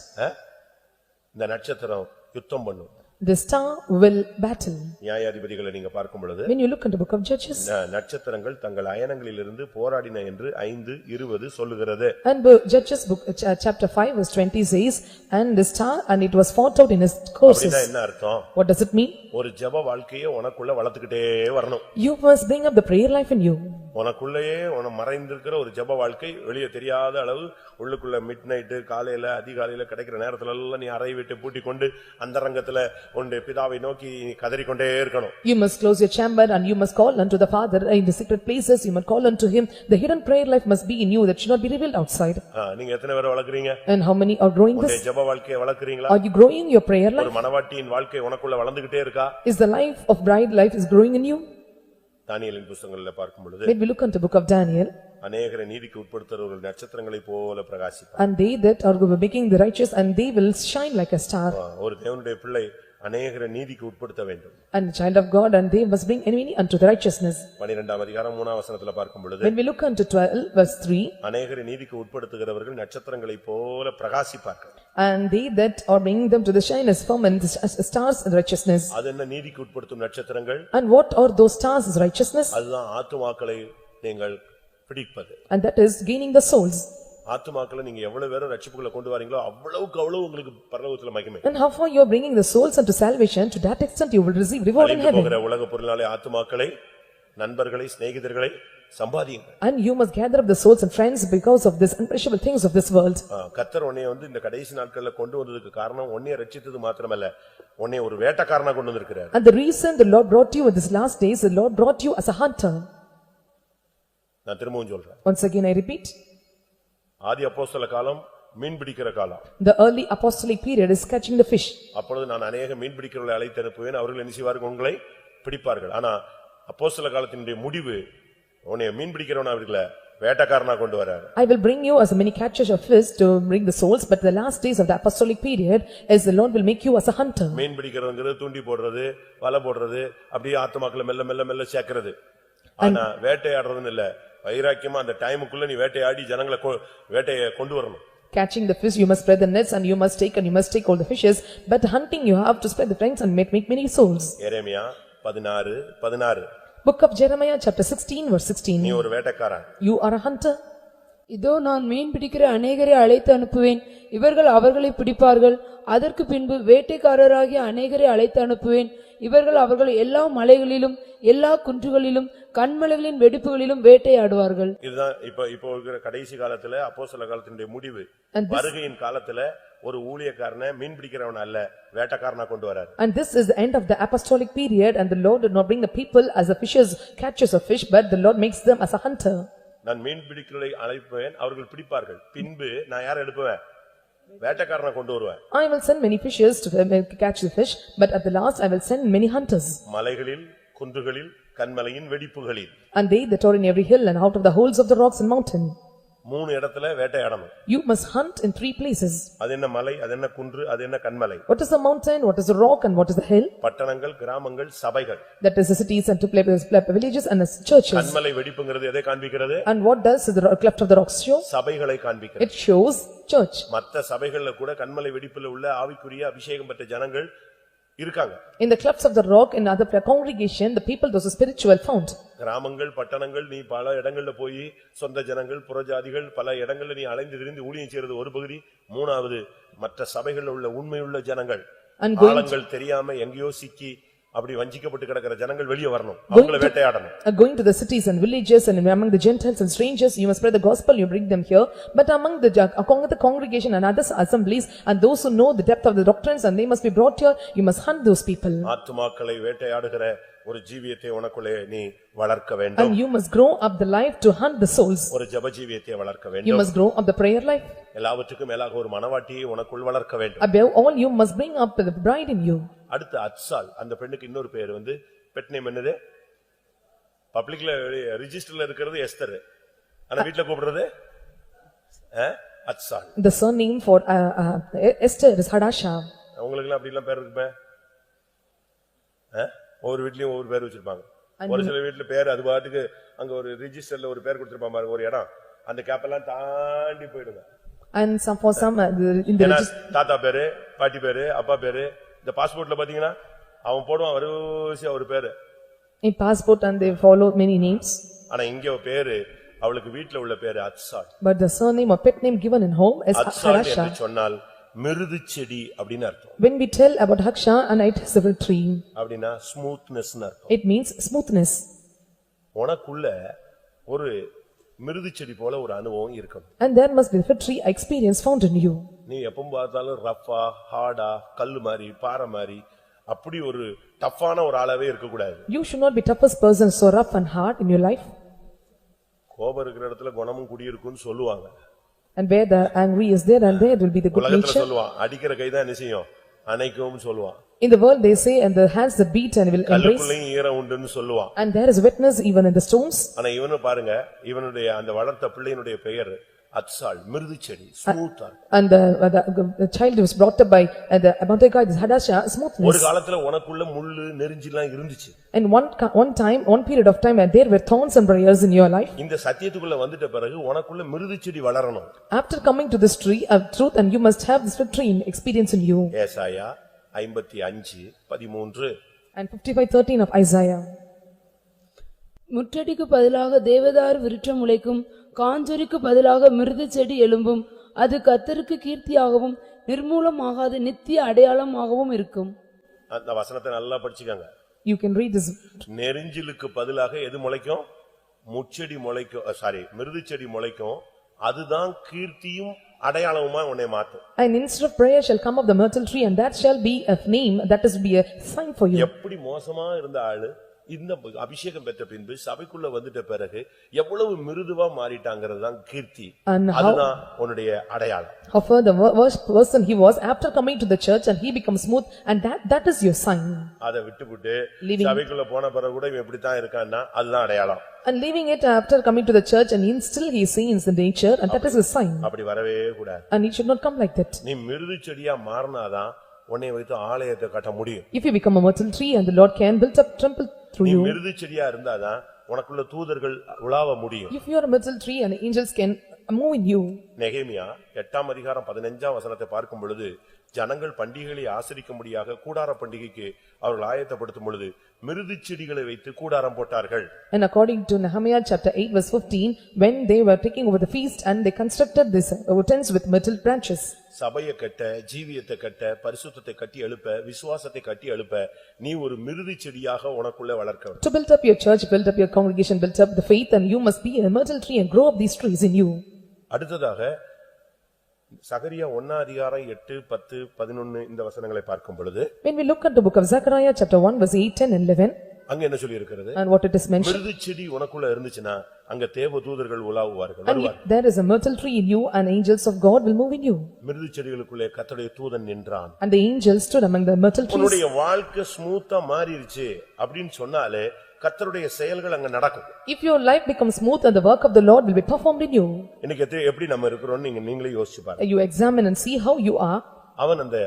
இந்த நட்சத்திரம் யுத்தம் பண்ணும். The star will battle. நியாயாதிபதிகளை நீங்க பார்க்கும் பொழுது When you look into the book of Judges, நட்சத்திரங்கள் தங்கள் அயனங்களிலிருந்து போராடின என்று 5:20 சொல்லுகிறது. and Judges book chapter 5 verse 20 says, and the star and it was fought out in his courses. அப்படினா என்ன அர்த்தம்? What does it mean? ஒரு ஜெப வாழ்க்கையை உனக்குள்ள வளர்த்துக்கிட்டே வரணும். You must bring up the prayer life in you. உனக்குள்ளேயே மறைந்திருக்கிற ஒரு ஜெப வாழ்க்கை வெளியே தெரியாத அளவு உள்ளுக்குள்ள மிட்நைட் காலையில அதிகாலையில கிடைக்கிற நேரத்துல எல்லாம் நீ அறை விட்டு பூட்டி கொண்டு அந்த ரங்கத்துல உன்னுடைய பிதாவை நோக்கி கதறிக்கொண்டே இருக்கணும். You must close your chamber and you must call unto the Father in the secret places. You must call unto him. The hidden prayer life must be in you, that should not be revealed outside. நீங்க எத்தனை பேரை வளர்க்கறீங்க? And how many are growing this? ஜெப வாழ்க்கையை வளர்க்கறீங்களா? Are you growing your prayer life? ஒரு மணவாட்டியின் வாழ்க்கை உனக்குள்ள வளர்ந்துகிட்டே இருக்கா? Is the life of bride life is growing in you? தானியேலின் புத்தகங்களை பார்க்கும் பொழுது When we look into the book of Daniel, அநேகரை நீதிக்கு உட்படுத்துறவர்கள் நட்சத்திரங்களைப் போல பிரகாசிப்பார். and they that are making the righteous and they will shine like a star. ஒரு தேவனுடைய பிள்ளை அநேகரை நீதிக்கு உட்படுத்த வேண்டும். And the child of God and they must bring enemy unto the righteousness. 12ஆம் அதிகாரம் 3ஆம் வசனத்துல பார்க்கும் பொழுது When we look into 12 verse 3, அநேகரை நீதிக்கு உட்படுத்துகிறவர்கள் நட்சத்திரங்களைப் போல பிரகாசிப்பார்கள். and they that are bringing them to the shine as firmament as stars in righteousness. அது என்ன நீதிக்கு உட்படுத்தும் நட்சத்திரங்கள்? And what are those stars as righteousness? அதுதான் ஆத்துமாக்களை நீங்கள் பிடிப்பது. And that is gaining the souls. ஆத்துமாக்களை நீங்க எவ்வளவு பேரை ரட்சிப்புக்குள்ள கொண்டு வரீங்களோ அவ்வளவுக்கு அவ்வளவு உங்களுக்கு பரலோகத்துல மகிமை. And how far you are bringing the souls unto salvation, to that extent you will receive reward in heaven. போகிற உலக பொருளாலே ஆத்துமாக்களை, நண்பர்களை, சிநேகிதர்களை சம்பாதியுங்கள். And you must gather up the souls and friends because of this unperishable things of this world. கர்த்தர் உன்னை இந்த கடைசி நாட்கள்ல கொண்டு வந்ததுக்கு காரணம் உன்னை ரட்சித்தது மாத்திரமல்ல, உன்னை ஒரு வேட்டைக்காரனா கொண்டு வந்திருக்கிறார். And the reason the Lord brought you in this last days, the Lord brought you as a hunter. நான் திரும்பவும் சொல்றேன். Once again I repeat. ஆதி அப்போஸ்தல காலம் மீன் பிடிக்கிற காலம். The early apostolic period is catching the fish. அப்பொழுது நான் अनेक மீன் பிடிக்கிறவர்களை அழைத்து அனுப்புவேன், அவர்கள் என்ன செய்வார்கள்? உங்களை பிடிப்பார்கள். ஆனா அப்போஸ்தல காலத்தினுடைய முடிவு உன்னை மீன் பிடிக்கிறவனா அவர்களை வேட்டைக்காரனா கொண்டு வரார். I will bring you as many catchers of fish to bring the souls, but the last days of the apostolic period is the Lord will make you as a hunter. மீன் பிடிக்கிறதுங்கிறது தூண்டி போடுறது, வலை போடுறது, அப்படியே ஆத்துமாக்களை மெல்ல மெல்ல மெல்ல சேர்க்கிறது. ஆனா வேட்டையாடுறதுன்னு இல்ல, வைராக்கியமா அந்த டைமுக்குள்ள நீ வேட்டையாடி ஜனங்களை வேட்டையை கொண்டு வரணும். Catching the fish you must spread the nets and you must take all the fishes, but hunting you have to spread the nets and make many souls. Jeremiah 16:16. Book of Jeremiah chapter 16 verse 16. நீ ஒரு வேட்டைக்காரன். You are a hunter. இதோ நான் மீன் பிடிக்கிற அநேகரை அழைத்து அனுப்புவேன், இவர்கள் அவர்களை பிடிப்பார்கள். அதற்கு பின்பு வேட்டைக்காரராகிய அநேகரை அழைத்து அனுப்புவேன், இவர்கள் அவர்கள் எல்லா மலைகளிலும் எல்லா குன்றுகளிலும் கன்மலைகளின் வெடிப்புகளிலும் வேட்டையாடுவார்கள். இதுதான் இப்போ இருக்கிற கடைசி காலத்துல அப்போஸ்தல காலத்தினுடைய முடிவு. வருகையின் காலத்துல ஒரு ஊழியக்காரனை மீன் பிடிக்கிறவன் அல்ல, வேட்டைக்காரனா கொண்டு வராரு. And this is the end of the apostolic period, and the Lord did not bring the people as the fishers catchers of fish, but the Lord makes them as a hunter. நான் மீன் பிடிக்கிறவர்களை அழைப்பேன், அவர்கள் பிடிப்பார்கள். பின்பு நான் யாரை எடுப்பேன்? வேட்டைக்காரனை கொண்டு வருவேன். I will send many fishers to catch the fish, but at the last I will send many hunters. மலைகளில், குன்றுகளில், கன்மலையின் வெடிப்புகளில். And they that are in every hill and out of the holes of the rocks and mountain. மூணு இடத்துல வேட்டையாடணும். You must hunt in 3 places. அது என்ன மலை, அது என்ன குன்று, அது என்ன கன்மலை? What is the mountain, what is the rock, and what is the hill? பட்டணங்கள், கிராமங்கள், சபைகள். That is the cities and 2 villages and the churches. கன்மலை வெடிப்புங்கிறது எதை காண்பிக்கிறது? And what does the cleft of the rocks show? சபைகளை காண்பிக்கிறது. It shows church. மத்த சபைகள்ல கூட கன்மலை வெடிப்புல உள்ள ஆவிக்குரிய அபிஷேகம் பெற்ற ஜனங்கள் இருக்காங்க. In the clefts of the rock in other congregation, the people those are spiritual found. கிராமங்கள், பட்டணங்கள், நீ பல இடங்கள்ல போய் சொந்த ஜனங்கள், புறஜாதிகள் பல இடங்கள்ல நீ அலைந்து திரிந்து ஊழியம் செய்யறது ஒரு பகுதி. மூணாவது மற்ற சபைகள்ல உள்ள உண்மையுள்ள ஜனங்கள், ஆழங்கள் தெரியாம எங்கேயோ சிக்கி அப்படி வஞ்சிக்கப்பட்டு கிடக்கிற ஜனங்கள் வெளியே வரணும், அவங்களை வேட்டையாடணும். Going to the cities and villages and among the Gentiles and strangers, you must spread the gospel, you bring them here. But among the congregation and other assemblies and those who know the depth of the doctrines and they must be brought here, you must hunt those people. ஆத்துமாக்களை வேட்டையாடுகிற ஒரு ஜீவியத்தை உனக்குள்ளே நீ வளர்க்க வேண்டும். And you must grow up the life to hunt the souls. ஒரு ஜெப ஜீவியத்தை வளர்க்க வேண்டும். You must grow up the prayer life. எல்லாவற்றுக்கும் மேலாக ஒரு மனவாட்டியை உனக்குள் வளர்க்க வேண்டும். Above all, you must bring up the bride in you. அடுத்து அத்சால், அந்த பெண்ணுக்கு இன்னொரு பேர் பெட் நேம் என்னது? பப்ளிக்ல ரெஜிஸ்டர்ல இருக்கிறது எஸ்தர், ஆனா வீட்ல கூப்பிடுறது அத்சால். The surname for Esther is Hadasha. உங்களுக்கு எல்லாம் அப்படி எல்லாம் பேர் இருக்குமே? ஒவ்வொரு வீட்லயும் ஒவ்வொரு பேர் வச்சிருப்பாங்க. ஒரு சில வீட்டுல பேர் அது பாட்டுக்கு அங்க ஒரு ரெஜிஸ்டர்ல ஒரு பேர் கொடுத்திருப்பாங்க பாருங்க, ஒரு இடம், அந்த கேப்பெல்லாம் தாண்டி போயிடுங்க. And some for some in the தாத்தா பேரு, பாட்டி பேரு, அப்பா பேரு, இந்த பாஸ்போர்ட்ல பாத்தீங்கன்னா அவன் போடுவான் வரிசையா ஒரு பேரு in passport and they follow many names. ஆனா இங்க பேரு அவளுக்கு வீட்ல உள்ள பேரு அத்சால். But the surname or pet name given in home is அத்சால் Hadasha. என்று சொன்னால் மிருது செடி அப்படினு அர்த்தம். When we tell about Haksha and it is a tree, அப்படினா ஸ்மூத்னஸ் னு அர்த்தம். it means smoothness. உனக்குள்ள ஒரு மிருது செடி போல ஒரு அனுபவம் இருக்கணும். And there must be a tree experience found in you. நீ எப்பவும் பார்த்தாலும் ரஃபா, ஹார்டா, கல்லு மாதிரி, பாறை மாதிரி அப்படி ஒரு டஃப்பான ஒரு ஆளாவே இருக்க கூடாது. You should not be toughest person, so rough and hard in your life. கோபம் இருக்கிற இடத்துல குணமும் குடி இருக்குன்னு சொல்லுவாங்க. And where the angry is there and there will be the good உலகத்துல nature. சொல்லுவான், அடிக்கிற கைதான் என்ன செய்யும்? அணைக்கும்னு சொல்லுவான். In the world they say and the hands that beat and will embrace. கல்லுக்குள்ளேயும் ஈரம் உண்டுன்னு சொல்லுவான். And there is witness even in the stones. ஆனா இவனு பாருங்க, இவனுடைய அந்த வளர்த்த பிள்ளையினுடைய பெயர் அத்சால், மிருது செடி, ஸ்மூத்தா. And the child was brought up by the Abantaka is Hadasha, smoothness. ஒரு காலத்துல உனக்குள்ள முள்ளு நெரிஞ்சிலாம் இருந்துச்சு. And one period of time and there were thorns and briars in your life. இந்த சத்தியத்துக்குள்ள வந்துட்ட பிறகு உனக்குள்ள மிருது செடி வளரணும். After coming to this tree of truth and you must have this tree experience in you. ஏசாயா 55:13 And 55:13 of Isaiah. முற்றடிக்கு பதிலாக தேவதாரு விருட்சம் முளைக்கும், காஞ்சொரிக்கு பதிலாக மிருது செடி எழும்பும். அது கர்த்தருக்கு கீர்த்தியாகவும் நிர்மூலமாகாத நித்திய அடையாளமாகவும் இருக்கும். அந்த வசனத்தை நல்லா படிச்சுக்கங்க. You can read this. நெரிஞ்சிலுக்கு பதிலாக எது முளைக்கும்? முச்செடி முளைக்கும், மிருது செடி முளைக்கும். அதுதான் கீர்த்தியும் அடையாளமுமா உன்னை மாத்தும். And instead of prayer shall come of the myrtle tree and that shall be a name, that is be a sign for you. எப்படி மோசமா இருந்த ஆளு இந்த அபிஷேகம் பெற்ற பின்பு சபைக்குள்ள வந்துட்ட பிறகு எவ்வளவு மிருதுவா மாறிட்டாங்கிறது தான் கீர்த்தி. அதுதான் உன்னுடைய அடையாளம். How far the worst person he was after coming to the church and he becomes smooth and that is your sign. அதை விட்டுவிட்டு சபைக்குள்ள போன பிறகு கூட இவன் இப்படி தான் இருக்கான்னா அதுதான் அடையாளம். And leaving it after coming to the church and still he sees the nature and that is his sign. அப்படி வரவே கூடாது. And he should not come like that. நீ மிருது செடியா மாறினாதான் உன்னை வைத்து ஆலயத்தை கட்ட முடியும். If you become a myrtle tree and the Lord can build up temple through நீ you. மிருது செடியா இருந்தாதான் உனக்குள்ள தூதர்கள் உலாவ முடியும். If you are a myrtle tree and angels can move in you. நெகேமியா 8ஆம் அதிகாரம் 15ஆம் வசனத்தை பார்க்கும் பொழுது ஜனங்கள் பண்டிகைகளை ஆசரிக்கும்படியாக கூடார பண்டிகைக்கு அவர்கள் ஆயத்தப்படுத்தும் பொழுது மிருதுச் செடிகளை வைத்து கூடாரம் போட்டார்கள். And according to Nehemiah chapter 8 verse 15, when they were taking over the feast and they constructed this tents with myrtle branches. சபையை கட்ட, ஜீவியத்தை கட்ட, பரிசுத்தத்தை கட்டி எழுப்ப, விசுவாசத்தை கட்டி எழுப்ப நீ ஒரு மிருதுச் செடியாக உனக்குள்ளே வளர்க்க. To build up your church, build up your congregation, build up the faith, and you must be a myrtle tree and grow up these trees in you. அடுத்ததாக சகரியா 1ஆம் அதிகாரம் 8, 10, 11 இந்த வசனங்களை பார்க்கும் பொழுது When we look at the book of Zechariah chapter 1 verse 8, 10 and 11, அங்க என்ன சொல்லி இருக்கிறது? and what it is mentioned, மிருதுச் செடி உனக்குள்ள இருந்துச்சுன்னா அங்க தேவ தூதர்கள் உலாவுவார்கள், and வருவார்கள். if there is a myrtle tree in you, and angels of God will move in you. மிருதுச் செடிகளுக்குள்ளே கர்த்தருடைய தூதன் நின்றான். And the angels stood among the myrtle trees. உன்னுடைய வாழ்க்கை ஸ்மூத்தா மாறிடுச்சு அப்படின்னு சொன்னாலே கர்த்தருடைய செயல்கள் அங்க நடக்கும். If your life becomes smooth and the work of the Lord will be performed in you. இன்னைக்கு எப்படி நம்ம இருக்கிறோம்னு நீங்களே யோசிச்சு பாருங்க. You examine and see how you are. அவன் அந்த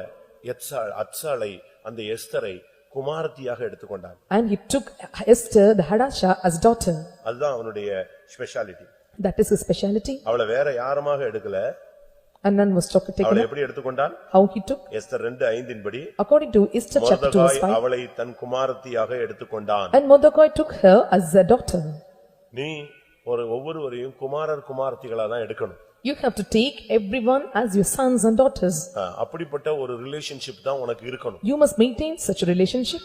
அத்சாளை, அந்த எஸ்தரை குமாரத்தியாக எடுத்துக்கொண்டான். And he took Esther the Hadasha as daughter. அதுதான் அவனுடைய speciality. That is his speciality. அவளை வேற யாருமாக எடுக்கல. And none was taken. அவளை எப்படி எடுத்துக்கொண்டான்? How he took? எஸ்தர் 2:5 படி According to Esther chapter 2 verse 5. அவளை தன் குமாரத்தியாக எடுத்துக்கொண்டான். And Mordecai took her as a daughter. நீ ஒவ்வொருவரையும் குமாரத்திகளா தான் எடுக்கணும். You have to take everyone as your sons and daughters. அப்படிப்பட்ட ஒரு ரிலேஷன்ஷிப் தான் உனக்கு இருக்கணும். You must maintain such a relationship.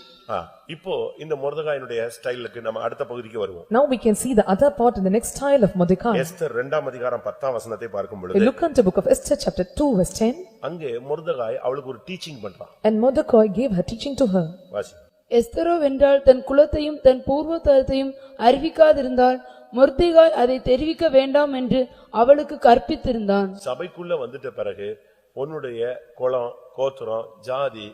இப்போ இந்த மொர்தெகாயினுடைய ஸ்டைலுக்கு நம்ம அடுத்த பகுதிக்கு வருவோம். Now we can see the other part in the next style of Mordecai. Esther 2ஆம் அதிகாரம் 10ஆம் வசனத்தை பார்க்கும் We பொழுது look into the book of Esther chapter 2 verse 10. அங்கே மொர்தெகாய் அவளுக்கு ஒரு டீச்சிங் பண்றான். And Mordecai gave her teaching to her. வாசி. எஸ்தரோ வென்றால் தன் குலத்தையும் தன் பூர்வத்தரத்தையும் அறிவிக்காதிருந்தால் மொர்தெகாய் அதை தெரிவிக்க வேண்டாம் என்று அவளுக்கு கற்பித்திருந்தான். சபைக்குள்ள வந்துட்ட பிறகு உன்னுடைய குலம், கோத்திரம், ஜாதி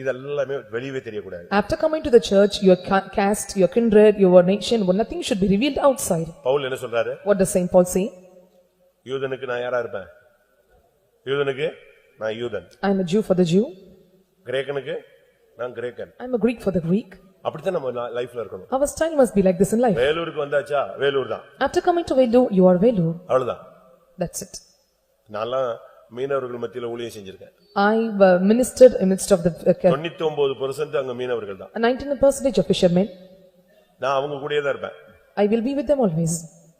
இதெல்லாமே வெளியவே தெரியக்கூடாது. After coming to the church, your caste, your kindred, your nation, nothing should be revealed outside. Pavul என்ன சொல்றாரு? What does Saint Paul say? யூதனுக்கு நான் யாரா இருப்பேன்? யூதனுக்கு நான் யூதன். I am a Jew for the Jew. கிரேக்கனுக்கு நான் கிரேக்கன். I am a Greek for the Greek. அப்படிதான் நம்ம லைஃப்ல இருக்கணும். Our style must be like this in life. வேலூருக்கு வந்தாச்சா வேலூர் தான். After coming to Vellore, you are Vellore. அவ்வளவுதான். That's it. நான்லாம் மீனவர்கள் மத்தியில ஊழியம் செஞ்சிருக்கேன். I ministered in midst of the 99% அங்க மீனவர்கள் தான். 99% of fishermen. நான் அவங்க கூடயே தான் இருப்பேன். I will be with them always.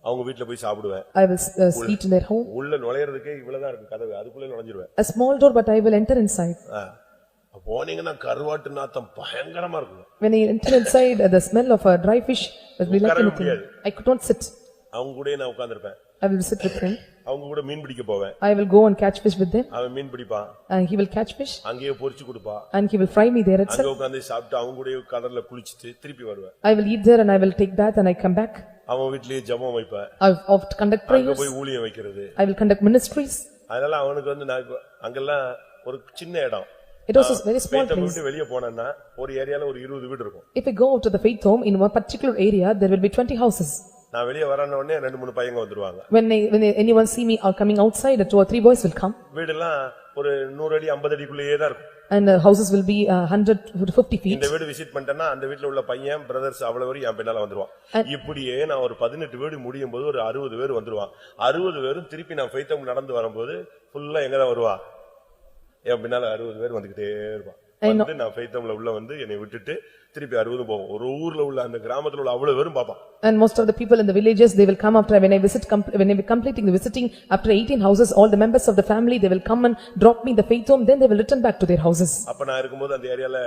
அவங்க வீட்ல போய் சாப்பிடுவேன். I will eat in their home. உள்ள நுழையிறதுக்கே இவ்வளவுதான் இருக்கு கதவு, அதுக்குள்ள நுழைஞ்சிடுவேன். A small door, but I will enter inside. போனீங்கன்னா கருவாட்டு நாத்தம் பயங்கரமா இருக்கும். When I enter inside, the smell of a dry fish will be like anything. I could not sit. அவங்க கூடயே நான் உட்கார்ந்திருப்பேன். I will sit with him. அவங்க கூட மீன் பிடிக்க போவேன். I will go and catch fish with them. அவன் மீன் பிடிப்பான். And he will catch fish. அங்கேயே பொரிச்சு கொடுப்பான். And he will fry me there itself. அங்க உட்கார்ந்து சாப்பிட்டு அவங்க கூடயே கடல்ல குளிச்சிட்டு திருப்பி வருவேன். I will eat there and I will take bath and I come back. அவன் வீட்லயே ஜெபம் வைப்பேன். I will oft conduct அங்க prayers. போய் ஊழியம் வைக்கிறது. I will conduct ministries. அதனால அவனுக்கு நான் அங்கெல்லாம் ஒரு சின்ன இடம். It was a very small place. வெளிய போனேன்னா ஒரு ஏரியால ஒரு 20 வீடு இருக்கும். If I go out to the faith home in one particular area, there will be 20 houses. நான் வெளிய வரன உடனே 2-3 பையங்க வந்துருவாங்க. When anyone see me or coming outside, 2 or 3 boys will come. வீடெல்லாம் ஒரு 100 அடி 50 அடிக்குள்ளேயே தான் இருக்கும். And the houses will be 100 to 50 feet. இந்த வீடு விசிட் பண்ணிட்டேன்னா அந்த வீட்ல உள்ள பையன் பிரதர்ஸ் அவ்வளவு என் பின்னால வந்துருவான். இப்படியே நான் ஒரு 18 வீடு முடியும் போது ஒரு 60 பேர் வந்துருவான். 60 பேரும் திருப்பி நான் ஃபெய்த் ஹோம் நடந்து வரும்போது ஃபுல்லா எங்க தான் வருவா? என் பின்னால 60 பேர் வந்துகிட்டே இருப்பான். வந்து நான் ஃபெய்த் ஹோம்ல உள்ள வந்து என்னை விட்டுட்டு திருப்பி 60 போவோம். ஒரு ஊர்ல உள்ள அந்த கிராமத்துல உள்ள அவ்வளவு பேரும் பாப்பான். And most of the people in the villages, they will come after when I visit, when I be completing the visiting after 18 houses, all the members of the family, they will come and drop me the faith home, then they will return back to their houses. அப்ப நான் இருக்கும்போது அந்த ஏரியால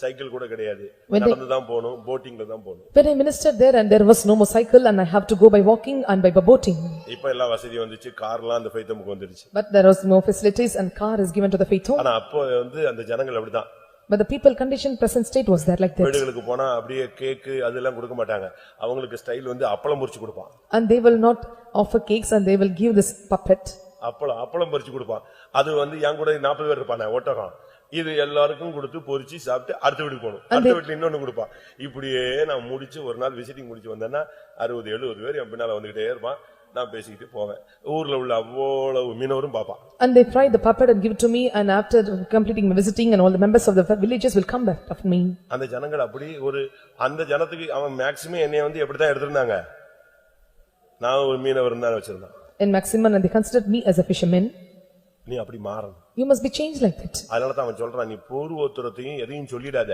cycle கூட கிடையாது. நடந்து தான் போணும், போட்டிங்ல தான் போணும். When I ministered there and there was no more cycle and I have to go by walking and by boating. இப்ப எல்லா வசதி வந்துச்சு, கார்லாம் அந்த ஃபெய்த் ஹோம்க்கு வந்துருச்சு. But there was no facilities and car is given to the faith home. ஆனா அப்போ அந்த ஜனங்கள் அப்படிதான். But the people condition present state was there like that. வீடுகளுக்கு போனா அப்படியே கேக் அதெல்லாம் கொடுக்க மாட்டாங்க. அவங்களுக்கு ஸ்டைல் அப்பளம் பொரிச்சு கொடுப்பான். And they will not offer cakes and they will give this puppet. அப்பளம் பொரிச்சு கொடுப்பான். அது என் கூட 40 பேர் இருப்பானே ஒட்டகம். இது எல்லாருக்கும் கொடுத்து பொரிச்சு சாப்பிட்டு அடுத்த வீட்டுக்கு போகணும். அடுத்த வீட்டுல இன்னொன்னு கொடுப்பான். இப்படியே நான் முடிச்சு ஒரு நாள் விசிட்டிங் முடிச்சு வந்தேன்னா 60-70 பேர் என் பின்னால வந்துகிட்டே இருப்பான். நான் பேசிக்கிட்டு போவேன். ஊர்ல உள்ள அவ்வளவு மீனவரும் பாப்பான். And they fry the puppet and give it to me, and after completing my visiting and all the members of the villages will come back after me. அந்த ஜனங்கள் அப்படி அந்த ஜனத்துக்கு அவன் மேக்ஸிமம் என்னைய எப்படி தான் எடுத்திருந்தாங்க? நான் ஒரு மீனவர் தான் வச்சிருந்தான். In Maximum and they considered me as a fisherman. நீ அப்படி மாறணும். You must be changed like that. அதனால தான் அவன் சொல்றான், நீ பூர்வோத்திரத்தையும் எதையும் சொல்லிடாத,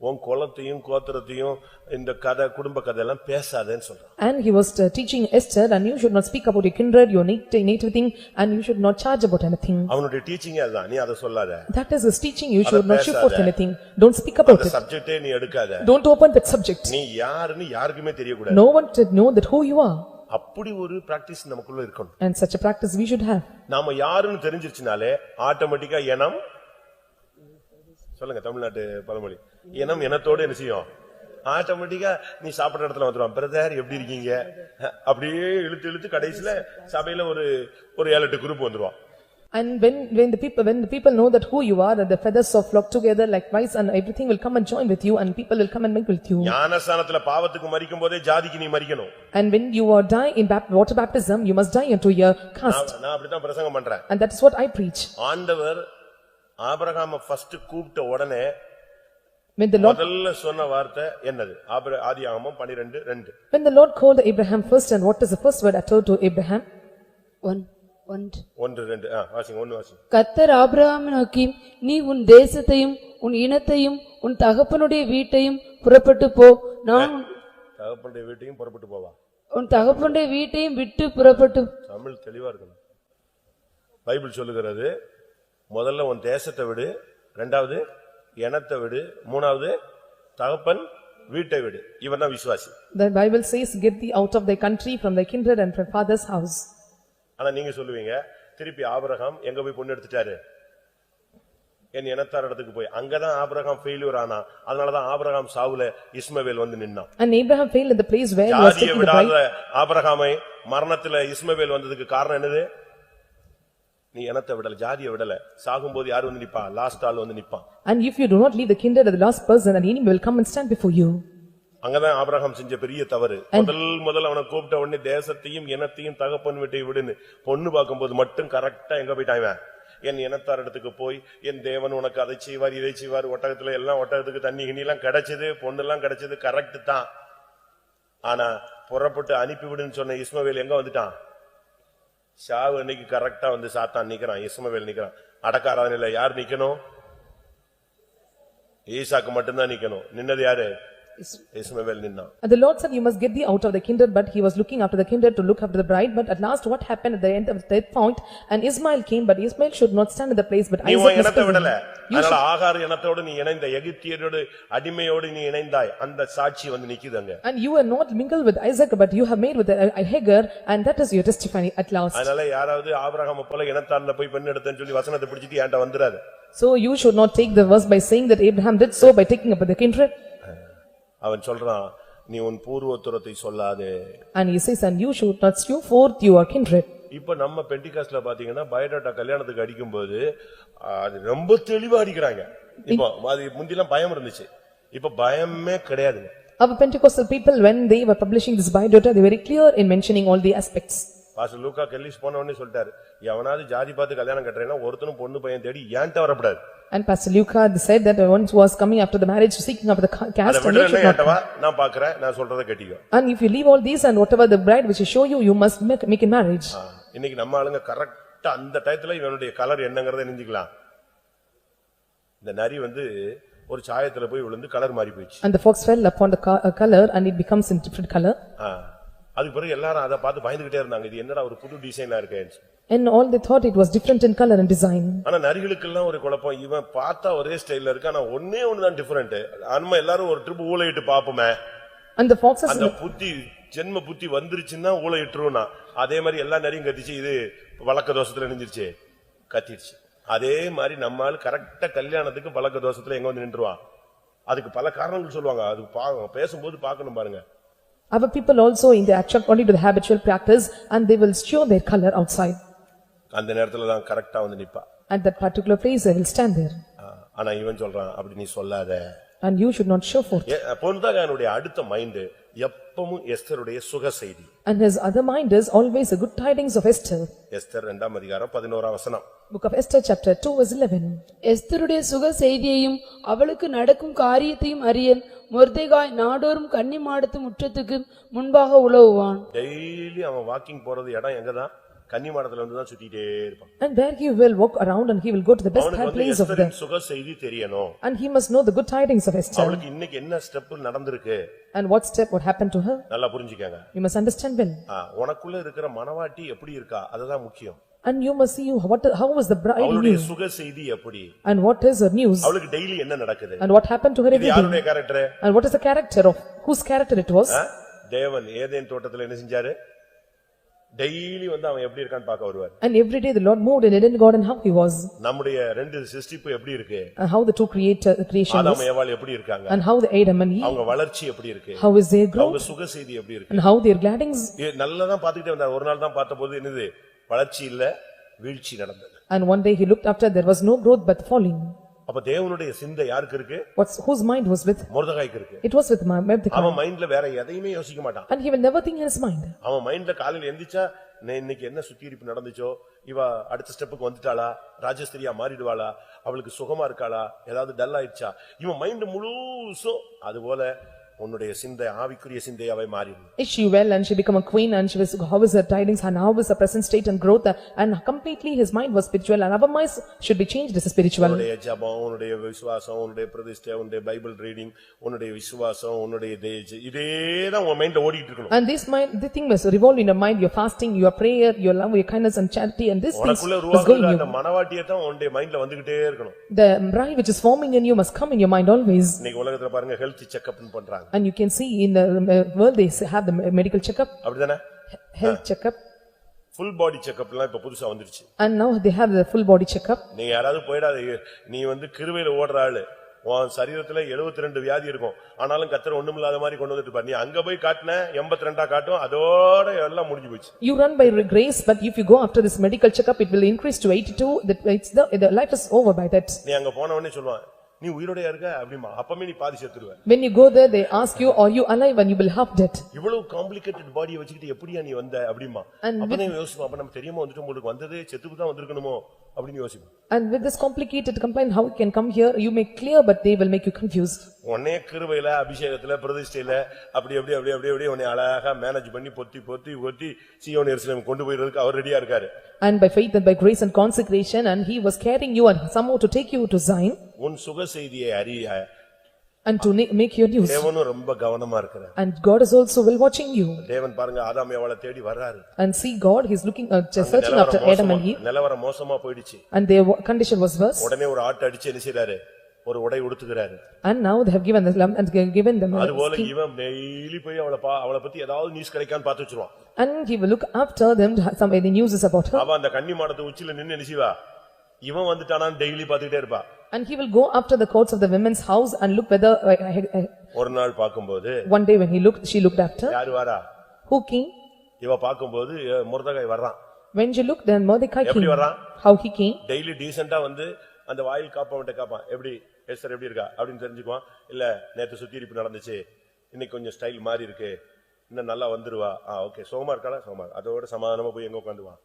உன் குலத்தையும் கோத்திரத்தையும் இந்த கதை குடும்ப கதை எல்லாம் பேசாதேன்னு சொல்றான். And he was teaching Esther, and you should not speak about your kindred, your native thing, and you should not charge about anything. அவனுடைய டீச்சிங் அதுதான், நீ அதை சொல்லாத. That is his teaching, you should not show forth anything. Don't speak about அந்த it. சப்ஜெக்டே நீ எடுக்காத. Don't open that subject. நீ யாருன்னு யாருக்குமே தெரியக்கூடாது. No one should know that who you are. அப்படி ஒரு பிராக்டிஸ் நமக்குள்ள இருக்கணும். And such a practice we should have. நாம யாருன்னு தெரிஞ்சிருச்சுனாலே ஆட்டோமேட்டிக்கா இனம், சொல்லுங்க தமிழ்நாட்டு பழமொழி, இனம் இனத்தோடு என்ன செய்யும், ஆட்டோமேட்டிக்கா நீ சாப்பிட்ட இடத்துல வந்துருவான், பிரதர் எப்படி இருக்கீங்க, அப்படியே இழுத்து இழுத்து கடைசியில சபையில ஒரு 7-8 குரூப் வந்துருவான். And when the people know that who you are, that the feathers of flock together likewise, and everything will come and join with you, and people will come and make with you. ஞானஸ்நானத்துல பாவத்துக்கு மரிக்கும் போதே ஜாதிக்கு நீ மரிக்கணும். And when you are die in water baptism, you must die into your caste. நான் அப்படிதான் பிரசங்கம் பண்றேன். And that is what I preach. ஆண்டவர் ஆபிரகாமை ஃபர்ஸ்ட் கூப்பிட்ட உடனே When the Lord முதல்ல சொன்ன வார்த்தை என்னது? ஆதியாகமம் 12:2. When the Lord called Abraham first, and what is the first word uttered to Abraham? 1:2 வாசிங்க, 1 வாசிங்க. கர்த்தர் ஆபிரகாமை நோக்கி, நீ உன் தேசத்தையும் உன் இனத்தையும் உன் தகப்பனுடைய வீட்டையும் புறப்பட்டு போ, நான் தகப்பனுடைய வீட்டையும் புறப்பட்டு போவா. உன் தகப்பனுடைய வீட்டையும் விட்டு புறப்பட்டு. தமிழ் தெளிவா இருக்கணும். பைபிள் சொல்லுகிறது, முதல்ல உன் தேசத்தை விடு, இரண்டாவது இனத்தை விடு, மூணாவது தகப்பன் வீட்டை விடு. இவன் தான் விசுவாசி. The Bible says, get thee out of thy country, from thy kindred and from father's house. ஆனா நீங்க சொல்லுவீங்க, திருப்பி ஆபிரகாம் எங்க போய் பொண்ணு எடுத்துட்டாரு? என் இனத்தார் இடத்துக்கு போய். அங்கதான் ஆபிரகாம் ஃபெயிலியர் ஆனா, அதனாலதான் ஆபிரகாம் சாவுல இஸ்மவேல் வந்து நின்னான். And Abraham failed in the place where he was ஜாதியை taking the bride. விடாத ஆபிரகாமை மரணத்துல இஸ்மவேல் வந்ததுக்கு காரணம் என்னது? நீ இனத்தை விடல, ஜாதியை விடல. சாகும்போது யார் வந்து நிப்பா? லாஸ்ட் ஆள் வந்து நிப்பான். And if you do not leave the kindred of the last person, an enemy will come and stand before you. அங்கதான் ஆபிரகாம் செஞ்ச பெரிய தவறு. முதல் அவனை கூப்பிட்ட உடனே தேசத்தையும் இனத்தையும் தகப்பன் வீட்டை விடுன்னு பொண்ணு பார்க்கும்போது மட்டும் கரெக்டா எங்க போயிட்டாங்க? என் இனத்தார் இடத்துக்கு போய், என் தேவன் உனக்கு அதை செய்வார் இதை செய்வார், ஒட்டகத்துல எல்லாம் ஒட்டகத்துக்கு தண்ணி கிண்ணி எல்லாம் கிடைச்சது, பொண்ணு எல்லாம் கிடைச்சது, கரெக்ட் தான். ஆனா புறப்பட்டு அனுப்பி விடுன்னு சொன்ன இஸ்மவேல் எங்க வந்துட்டான்? ஷாவு அன்னைக்கு கரெக்டா வந்து சாத்தான் நிக்கிறான், இஸ்மவேல் நிக்கிறான். அடக்காராதனையில யார் நிக்கணும்? ஈசாக்கு மட்டும்தான் நிக்கணும். நின்னது யாரு? இஸ்மவேல் நின்னான். And the Lord said, you must get thee out of the kindred, but he was looking after the kindred to look after the bride. But at last what happened at the end of that point? And Ismail came, but Ismail should not stand in the place, but நீ Isaac உன் must இனத்தை be விடல. you அதனால ஆகார் இனத்தோடு நீ இணைந்த, எகிப்தியரோடு அடிமையோடு நீ இணைந்தாய். அந்த சாட்சி வந்து நிக்குதுங்க. And you are not mingled with Isaac, but you have made with Hagar, and that is your testimony at last. அதனால யாராவது ஆபிரகாம் போல இனத்தார்ல போய் பெண் எடுத்தேன்னு சொல்லி வசனத்தை பிடிச்சிட்டு ஏன்டா வந்துறாரு. So you should not take the verse by saying that Abraham did so by taking up the kindred. அவன் சொல்றான், நீ உன் பூர்வோத்தரத்தை சொல்லாதே. And he says, and you should not show forth your kindred. இப்ப நம்ம பெண்டிகாஸ்ட்ல பாத்தீங்கன்னா பயோடாட்டா கல்யாணத்துக்கு அடிக்கும்போது அது ரொம்ப தெளிவா அடிக்கிறாங்க. இப்போ அது முந்திலாம் பயம் இருந்துச்சு, இப்ப பயமே கிடையாதுங்க. Our Pentecostal people, when they were publishing this biodata, they were very clear in mentioning all the aspects. Pastor லூக்கா கெல்லிஸ் போன உடனே சொல்லிட்டாரு, எவனாவது ஜாதி பார்த்து கல்யாணம் கட்டுறேன்னா ஒருத்தனும் பொண்ணு பையன் தேடி ஏன்ட்ட வரப்படாது. And Pastor Luca said that one who was coming after the marriage seeking after the caste, and they should not. நான் பாக்குறேன், நான் சொல்றதை கேட்டிக்கோ. And if you leave all these and whatever the bride which he show you, you must make in marriage. இன்னைக்கு நம்ம ஆளுங்க கரெக்ட்டா அந்த டயத்துல இவனுடைய கலர் என்னங்கறதை நினைக்கலாம். இந்த நரி வந்து ஒரு சாயத்துல போய் விழுந்து கலர் மாறி போயிடுச்சு. And the fox fell upon the color and it becomes in different color. அதுக்கு பிறகு எல்லாரும் அத பார்த்து பயந்துகிட்டே இருந்தாங்க, இது என்னடா ஒரு புது டிசைனா இருக்கேன்னு. And all they thought it was different in color and design. ஆனா நரிகளுக்கு எல்லாம் ஒரு குழப்பம், இவன் பார்த்தா ஒரே ஸ்டைல்ல இருக்கு, ஆனா ஒண்ணே ஒண்ணுதான் டிஃபரண்ட். நம்ம எல்லாரும் ஒரு ட்ரிப் ஊளையிட்டு பாப்போமே. And the foxes, அந்த புத்தி ஜென்ம புத்தி வந்துருச்சுன்னா ஊளையிட்டுருனா, அதே மாதிரி எல்லா நரியும் கத்திச்சு, இது வழக்க தோஷத்துல நின்றுச்சு, கத்திடுச்சு. அதே மாதிரி நம்மால் கரெக்டா கல்யாணத்துக்கு பழக்க தோஷத்துல எங்க வந்து நின்றுவான். அதுக்கு பல காரணங்கள் சொல்லுவாங்க, அது பேசும்போது பாக்கணும் பாருங்க. our people also in the actual according to the habitual practice, and they will show their color outside. அந்த நேரத்துல தான் கரெக்டா வந்து நிப்பா. At that particular place they will stand there. ஆனா இவன் சொல்றான், அப்படி நீ சொல்லாத. And you should not show forth. பொன்தாகனுடைய அடுத்த மைண்ட், எப்பவும் எஸ்தருடைய சுக செய்தி. And his other mind is always a good tidings of Esther. Esther 2ஆம் அதிகாரம் 11ஆம் வசனம். Book of Esther chapter 2 verse 11. எஸ்தருடைய சுக செய்தியையும் அவளுக்கு நடக்கும் காரியத்தையும் அறிய மொர்தெகாய் நாடோறும் கன்னிமாடத்து முற்றத்துக்கு முன்பாக உலவுவான். டெய்லி அவன் வாக்கிங் போறது இடம் எங்கதான்? கன்னிமாடத்துல வந்து தான் சுத்திட்டே இருப்பான். And there he will walk around and he will go to the best அவனுக்கு வந்து place of them. எஸ்தரின் சுக செய்தி தெரியணும். And he must know the good tidings of Esther. அவளுக்கு இன்னைக்கு என்ன ஸ்டெப் நடந்திருக்கு? And what step would happen to her? நல்லா புரிஞ்சுக்கங்க. You must understand well. உனக்குள்ள இருக்கிற மனவாட்டி எப்படி இருக்கா அதுதான் முக்கியம். And you must see how was the bride அவளுடைய new? சுக செய்தி எப்படி? And what is her news? அவளுக்கு டெய்லி என்ன நடக்குது? And what happened to her இது every யாருடைய day? Character? And what is the character of whose character it was? தேவன் ஏதேன் தோட்டத்துல என்ன செஞ்சாரு? டெய்லி வந்து அவன் எப்படி இருக்கான்னு பார்க்க வருவார். And every day the Lord moved in Eden garden how he was. நம்முடைய ரெண்டு சிருஷ்டிப்பு எப்படி இருக்கு? And how the two creation Adam was. ஏவாள் எப்படி இருக்காங்க? And how the Adam and Eve. அவங்க வளர்ச்சி எப்படி இருக்கு? How is their அவங்க growth? சுக செய்தி எப்படி இருக்கு? And how their gladdings. நல்லதான் பாத்துக்கிட்டே வந்தார். ஒரு நாள் தான் பார்த்தபோது என்னது? வளர்ச்சி இல்ல, வீழ்ச்சி நடந்தது. And one day he looked after there was no growth but falling. அப்ப தேவனுடைய சிந்தை யாருக்கு இருக்கு? Whose mind was with? மொர்தெகாய்க்கு இருக்கு. It was with Mordecai. அவன் மைண்ட்ல வேற எதையுமே யோசிக்க மாட்டான். And he will never think in his mind. அவன் மைண்ட்ல காலையில எந்திரிச்சா இன்னைக்கு என்ன சுத்திகரிப்பு நடந்துச்சோ, இவ அடுத்த ஸ்டெப்புக்கு வந்துட்டாளா, ராஜஸ்திரியா மாறிடுவாளா, அவளுக்கு சுகமா இருக்காளா, ஏதாவது டல் ஆயிடுச்சா, இவன் மைண்ட் முழுசும் அதுபோல உன்னுடைய சிந்தை ஆவிக்குரிய சிந்தையாவே மாறிடும். Is she well and she become a queen and she was how is her tidings and how is her present state and growth and completely his mind was spiritual and our minds should be changed as spiritual. உன்னுடைய ஜெபம், உன்னுடைய விசுவாசம், உன்னுடைய பிரதிஷ்டை, உன்னுடைய Bible reading, உன்னுடைய விசுவாசம், உன்னுடைய இதேதான் உன் மைண்ட்ல ஓடிட்டு இருக்கணும். And this mind the thing must revolve in your mind, your fasting, your prayer, your love, your kindness and charity and this things உனக்குள்ள must go உருவாகுற in அந்த you. மனவாட்டியை தான் உன்னுடைய மைண்ட்ல வந்துகிட்டே இருக்கணும். The bride which is forming in you must come in your mind always. இன்னைக்கு உலகத்துல பாருங்க ஹெல்த் செக்அப் பண்றாங்க. And you can see in the world they have the medical checkup, அப்படிதானே? health checkup. ஃபுல் பாடி செக்அப்லாம் இப்ப புதுசா வந்துருச்சு. And now they have the full body checkup. நீ யாராவது போய்டாத, நீ வந்து கிருபையில ஓடுற ஆளு, உன் சரீரத்துல 72 வியாதி இருக்கும், ஆனாலும் கர்த்தர் ஒண்ணுமில்லாத மாதிரி கொண்டு வந்துட்டு பாரு. நீ அங்க போய் காட்டின 82 காட்டும், அதோட எல்லாம் முடிஞ்சு போச்சு. You run by grace, but if you go after this medical checkup it will increase to 82. That it's the life is over by that. நீ அங்க போன உடனே சொல்லுவான், நீ உயிரோடயா இருக்க அப்படிமா, அப்பமே நீ பாதி செத்துருவ. When you go there they ask you are you alive and you will have death. இவ்வளவு காம்ப்ளிகேட்டட் பாடியை வச்சுக்கிட்டு எப்படியா நீ வந்த அப்படிமா. அப்பதான் யோசிப்போம், அப்ப நம்ம தெரியாம வந்துட்டு உங்களுக்கு வந்ததே செத்துக்கு தான் வந்திருக்கணுமோ அப்படின்னு யோசிப்போம். And with this complicated complaint how you can come here you make clear but they will make you confused. உன்னைய கிருபையில அபிஷேகத்துல பிரதிஷ்டையில அப்படி உன்னை அழகா மேனேஜ் பண்ணி பொத்தி சீயோன் எருசலேம் கொண்டு போயிறதுக்கு அவர் ரெடியா இருக்காரு. And by faith and by grace and consecration and he was carrying you and somehow to take you to Zion. உன் சுக செய்தியை அறிய And to make your news. தேவனும் ரொம்ப கவனமா இருக்கிறார். And God is also well watching you. தேவன் பாருங்க ஆதாம் ஏவாளை தேடி வர்றாரு. And see God he is looking just searching after Adam and Eve. நிலவரம் மோசமா போயிடுச்சு. And their condition was worse. உடனே ஒரு ஆட்டு அடிச்சு என்ன செய்றாரு? ஒரு உடை உடுத்துகிறாரு. And now they have given the lamb and given them. அதுபோல இவன் டெய்லி போய் அவளை பத்தி ஏதாவது நியூஸ் கிடைக்கான்னு பார்த்து வச்சிருவான். And he will look after them some any news is about her. அவ அந்த கன்னி மாடத்து உச்சில நின்னு என்ன செய்வா? இவன் வந்துட்டானான்னு டெய்லி பார்த்துட்டே இருப்பா. And he will go after the courts of the women's house and look whether ஒரு நாள் பாக்கும்போது one day when she looked after யாரு வரா? who king? இவ பாக்கும்போது மொர்தெகாய் வர்றான். When she looked then Mordecai எப்படி came. வர்றான்? How he came? டெய்லி டீசென்ட்டா வந்து அந்த வாயில் காப்பவன்ட்ட காப்பான், எப்படி எஸ்தர் எப்படி இருக்கா அப்படின்னு தெரிஞ்சுக்குவான். இல்ல நேத்து சுத்திரிப்பு நடந்துச்சு, இன்னைக்கு கொஞ்சம் ஸ்டைல் மாறி இருக்கு, இன்னும் நல்லா வந்துருவா, ஓகே சோமா இருக்காளா, சோமா, அதோட சமாதானமா போய் எங்க உட்காந்துவான்,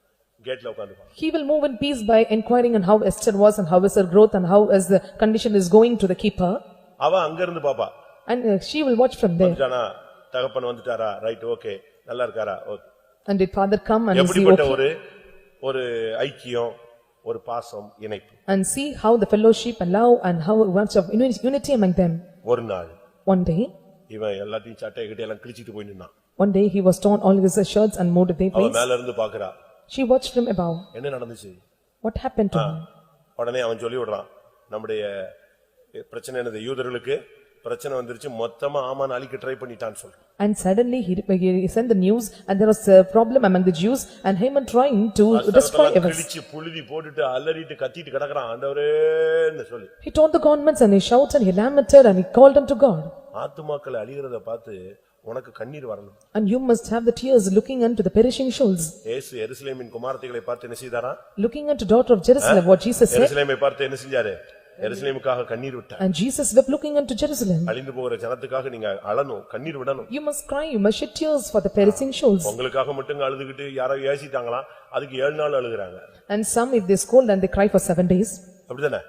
கேட்ல உட்காந்துவான். He will move in peace by inquiring on how Esther was and how is her growth and how is the condition is going to the keeper. அவ அங்க இருந்து பாப்பா. And she will watch from there. வந்துட்டானா, தகப்பன் வந்துட்டாரா, right, okay, நல்லா இருக்காரா, okay. And did father come and see எப்படிப்பட்ட okay. ஒரு ஐக்கியம், ஒரு பாசம், இணைப்பு. And see how the fellowship and love and how much of unity among them. ஒரு நாள் One day இவன் எல்லாத்தையும் சட்டை கிட்ட எல்லாம் கிழிச்சிட்டு போய் நின்னான். One day he was torn all his shirts and moved their அவ place. மேல இருந்து பாக்குறா. She watched from above. என்ன நடந்துச்சு? What happened to him? உடனே அவன் சொல்லி விடுறான், நம்முடைய பிரச்சனை என்னது, யூதர்களுக்கு பிரச்சனை வந்துருச்சு, மொத்தமா ஆமான் அழிக்க ட்ரை பண்ணிட்டான்னு சொல்றான். And suddenly he sent the news and there was a problem among the Jews and Haman trying to destroy everything. கிழிச்சு புழுதி போட்டுட்டு அலறிட்டு கத்திட்டு கிடக்குறான், ஆண்டவரேன்னு சொல்லி. He tore the garments and he shouted and he lamented and he called unto God. ஆத்துமாக்கள் அழிகிறத பார்த்து உனக்கு கண்ணீர் வரணும். And you must have the tears looking unto the perishing souls. இயேசு எருசலேமின் குமாரத்திகளை பார்த்து என்ன செய்தாரா? Looking unto daughter of Jerusalem, what Jesus said. எருசலேமை பார்த்து என்ன செஞ்சாரு? எருசலேமுக்காக கண்ணீர் விட்டார். And Jesus wept looking unto Jerusalem. அழிந்து போகிற ஜனத்துக்காக நீங்க அழணும், கண்ணீர் விடணும். You must cry, you must shed tears for the perishing souls. உங்களுக்காக மட்டும் அழுதுகிட்டு யாரோ ஏசிட்டாங்களா, அதுக்கு 7 நாள் அழுகுறாங்க. And some if they scold and they cry for 7 days. அப்படிதானே?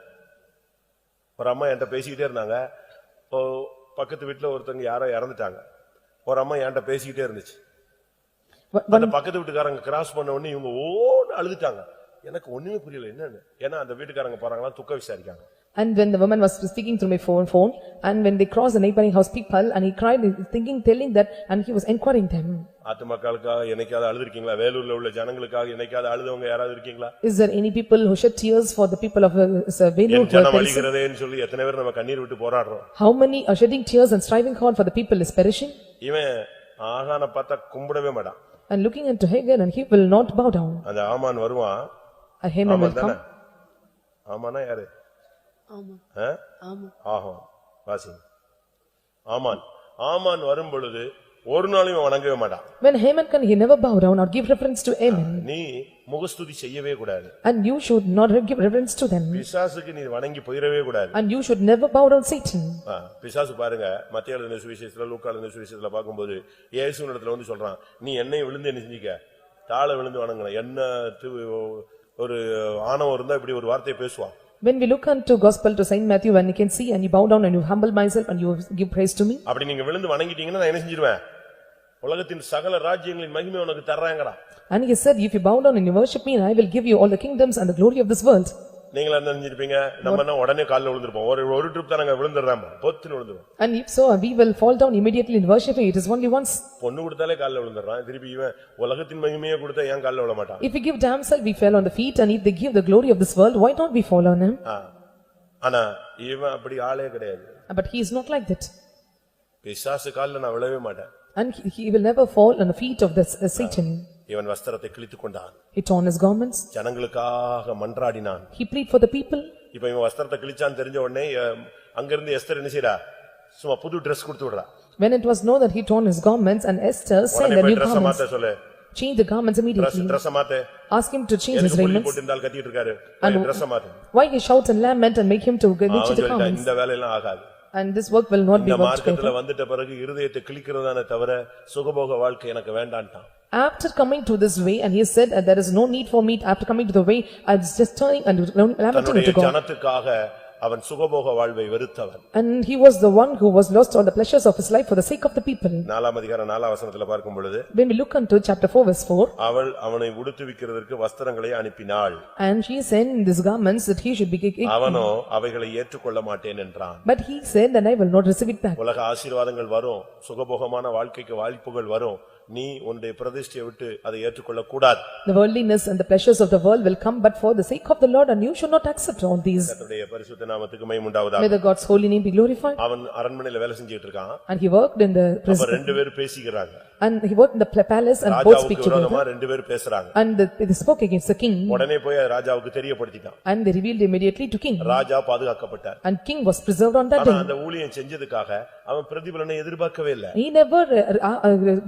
ஒரு அம்மா என்கிட்ட பேசிக்கிட்டே இருந்தாங்க. பக்கத்து வீட்டுல ஒருத்தங்க யாரோ இறந்துட்டாங்க. ஒரு அம்மா என்கிட்ட பேசிக்கிட்டே இருந்துச்சு. அந்த பக்கத்து வீட்டுக்காரங்க கிராஸ் பண்ண உடனே இவங்க ஓன்னு அழுதுட்டாங்க. எனக்கு ஒண்ணுமே புரியல என்னன்னு. ஏன்னா அந்த வீட்டுக்காரங்க போறாங்களா துக்க விசாரிக்காங்க. And when the woman was speaking through my phone and when they crossed the neighboring house people and he cried telling that and he was inquiring them. ஆத்து மக்களுக்காக என்னைக்காவது அழுதுருக்கீங்களா? வேலூர்ல உள்ள ஜனங்களுக்காக என்னைக்காவது அழுதவங்க யாராவது இருக்கீங்களா? Is there any people who shed tears for the people of Velur? ஜனம் அழிகிறதேன்னு சொல்லி எத்தனை பேர் நம்ம கண்ணீர் விட்டு போராடுறோம். How many are shedding tears and striving hard for the people is perishing? இவன் ஆகான பார்த்தா கும்பிடவே மாட்டான். And looking into Hagar and he will not bow down. அந்த ஆமான் வருவான். And Haman will come. ஆமானா யாரு? ஆமான். ஆமான். ஆஹான் வாசி. ஆமான் வரும் பொழுது ஒரு நாளும் வணங்கவே மாட்டான். When Haman can he never bow down or give reference to Haman. நீ முகஸ்துதி செய்யவே கூடாது. And you should not give reference to them. பிசாசுக்கு நீ வணங்கி போயிரவே கூடாது. And you should never bow down Satan. பிசாசு பாருங்க மத்தேயு எழுதின சுவிசேஷத்துல லூக்கா எழுதின சுவிசேஷத்துல பாக்கும்போது இயேசுவின் இடத்துல வந்து சொல்றான், நீ என்னை விழுந்து என்ன செஞ்சிக்க, தாழ விழுந்து வணங்கணும். என்ன ஒரு ஆணவம் இருந்தா இப்படி ஒரு வார்த்தையை பேசுவான். When we look unto gospel to Saint Matthew and you can see and you bow down and you humble myself and you give praise to me. அப்படி நீங்க விழுந்து வணங்கிட்டீங்கன்னா நான் என்ன செஞ்சிருவேன், உலகத்தின் சகல ராஜ்யங்களின் மகிமை உனக்கு தர்றேங்கறான். And he said if you bow down and you worship me I will give you all the kingdoms and the glory of this world. நீங்க என்ன நினைச்சிருப்பீங்க, நம்ம என்ன உடனே கால்ல விழுந்திருப்போம். ஒரு ட்ரிப் தான் நாங்க விழுந்துறோம், பொத்துன்னு விழுந்துறோம். And if so we will fall down immediately in worshiping. It is only once. பொண்ணு கொடுத்தாலே கால்ல விழுந்துறோம். திருப்பி இவன் உலகத்தின் மகிமையை கொடுத்தா ஏன் கால்ல விழ மாட்டான்? If we give damsel we fell on the feet and if they give the glory of this world why not we fall on him? ஆனா இவன் அப்படி ஆளே கிடையாது. But he is not like that. பிசாசு கால்ல நான் விழவே மாட்டேன். And he will never fall on the feet of this Satan. இவன் வஸ்திரத்தை கிழித்துக் கொண்டான். He torn his garments. ஜனங்களுக்காக மன்றாடினான். He plead for the people. இப்போ இவன் வஸ்திரத்தை கிழிச்சான்னு தெரிஞ்ச உடனே அங்க இருந்து எஸ்தர் என்ன செய்றா, சும்மா புது Dress கொடுத்து விடுறா. When it was known that he torn his garments and Esther sent the new garments. Change the garments immediately. Ask him to change his raiments. Why he shouts and lament and make him to change the garments? இந்த வேலை எல்லாம் ஆகாது. And this work will not be worked. இந்த மார்க்கத்துல வந்துட்ட பிறகு இருதயத்தை கிழிக்கிறதானே தவிர சுகபோக வாழ்க்கை எனக்கு வேண்டாம்ட்டான். After coming to this way and he said there is no need for me after coming to the way I was just turning and lamenting to God. ஜனத்துக்காக அவன் சுகபோக வாழ்வை வெறுத்தவன். And he was the one who was lost all the pleasures of his life for the sake of the people. 4ஆம் அதிகாரம் 4ஆம் வசனத்துல பார்க்கும் பொழுது when we look into chapter 4 verse 4 அவள் அவனை உடுத்துவிக்கிறதற்கு வஸ்திரங்களை அனுப்பினாள். and she sent these garments that he should be அவனோ அவைகளை ஏற்றுக்கொள்ள மாட்டேன் என்றான். but he said that I will not receive it back. உலக ஆசீர்வாதங்கள் வரும், சுகபோகமான வாழ்க்கைக்கு வாய்ப்புகள் வரும், நீ உன்னுடைய பிரதிஷ்டையை விட்டு அதை ஏற்றுக்கொள்ள கூடாது. The worldliness and the pleasures of the world will come but for the sake of the Lord and you should not accept all these. கர்த்தருடைய பரிசுத்த நாமத்துக்கு மகிமை உண்டாவதாக. May the God's holy name be glorified. அவன் அரண்மனையில வேலை செஞ்சிட்டு இருக்கான். And he worked in the prison. அப்ப ரெண்டு பேர் பேசிக்கறாங்க. And he worked in the palace and both speak together. ராஜாவுக்கு ரெண்டு பேர் பேசுறாங்க. And they spoke against the king. உடனே போய் ராஜாவுக்கு தெரியப்படுத்திட்டான். And they revealed immediately to king. Raja பாதுகாக்கப்பட்டார். And king was preserved on that day. ஆனா அந்த ஊழியம் செஞ்சதுக்காக அவன் பிரதிபலனை எதிர்பார்க்கவே இல்ல. He never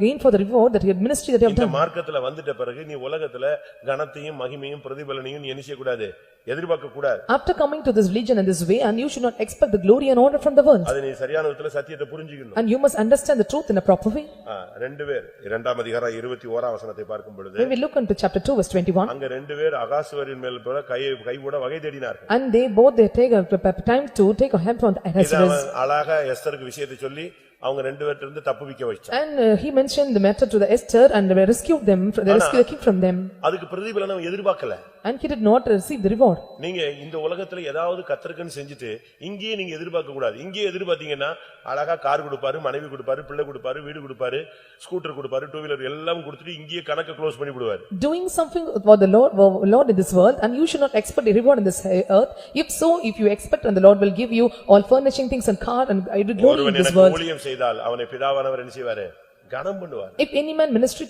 gained for the reward that he had ministry that he had done. இந்த மார்க்கத்துல வந்துட்ட பிறகு நீ உலகத்துல கனத்தையும் மகிமையும் பிரதிபலனையும் நீ என்ன செய்ய கூடாது, எதிர்பார்க்க கூடாது. After coming to this religion and this way and you should not expect the glory and honor from the world. அது நீ சரியான விதத்துல சத்தியத்தை புரிஞ்சிக்கணும். And you must understand the truth in a proper way. ரெண்டு பேர் 2ஆம் அதிகாரம் 21ஆம் வசனத்தை பார்க்கும் பொழுது when we look into chapter 2 verse 21 அங்க ரெண்டு பேர் அகாசுவரின் மேல் போல கைவிட வகை தேடினார்கள். and they both they take a time to take a help from the Ahasuerus. அழகா எஸ்தருக்கு விஷயத்தை சொல்லி அவங்க ரெண்டு பேர்ட்ட இருந்து தப்புவிக்க வச்சான். And he mentioned the matter to the Esther and they rescued them, they rescued the king from them. அதுக்கு பிரதிபலனை எதிர்பார்க்கல. And he did not receive the reward. நீங்க இந்த உலகத்துல ஏதாவது கர்த்தருக்குன்னு செஞ்சுட்டு இங்கேயே நீங்க எதிர்பார்க்க கூடாது. இங்கேயே எதிர்பார்த்தீங்கன்னா அழகா கார் கொடுப்பாரு, மனைவி கொடுப்பாரு, பிள்ளை கொடுப்பாரு, வீடு கொடுப்பாரு, ஸ்கூட்டர் கொடுப்பாரு, டூ வீலர் எல்லாம் கொடுத்துட்டு இங்கேயே கணக்கு க்ளோஸ் பண்ணி விடுவாரு. Doing something for the Lord in this world and you should not expect a reward in this earth. If so, if you expect and the Lord will give you all furnishing things and car and glory in this world. ஊழியம் செய்தால் அவனை பிதாவானவர் என்ன செய்வாரு, கனம் பண்ணுவார். If any man minister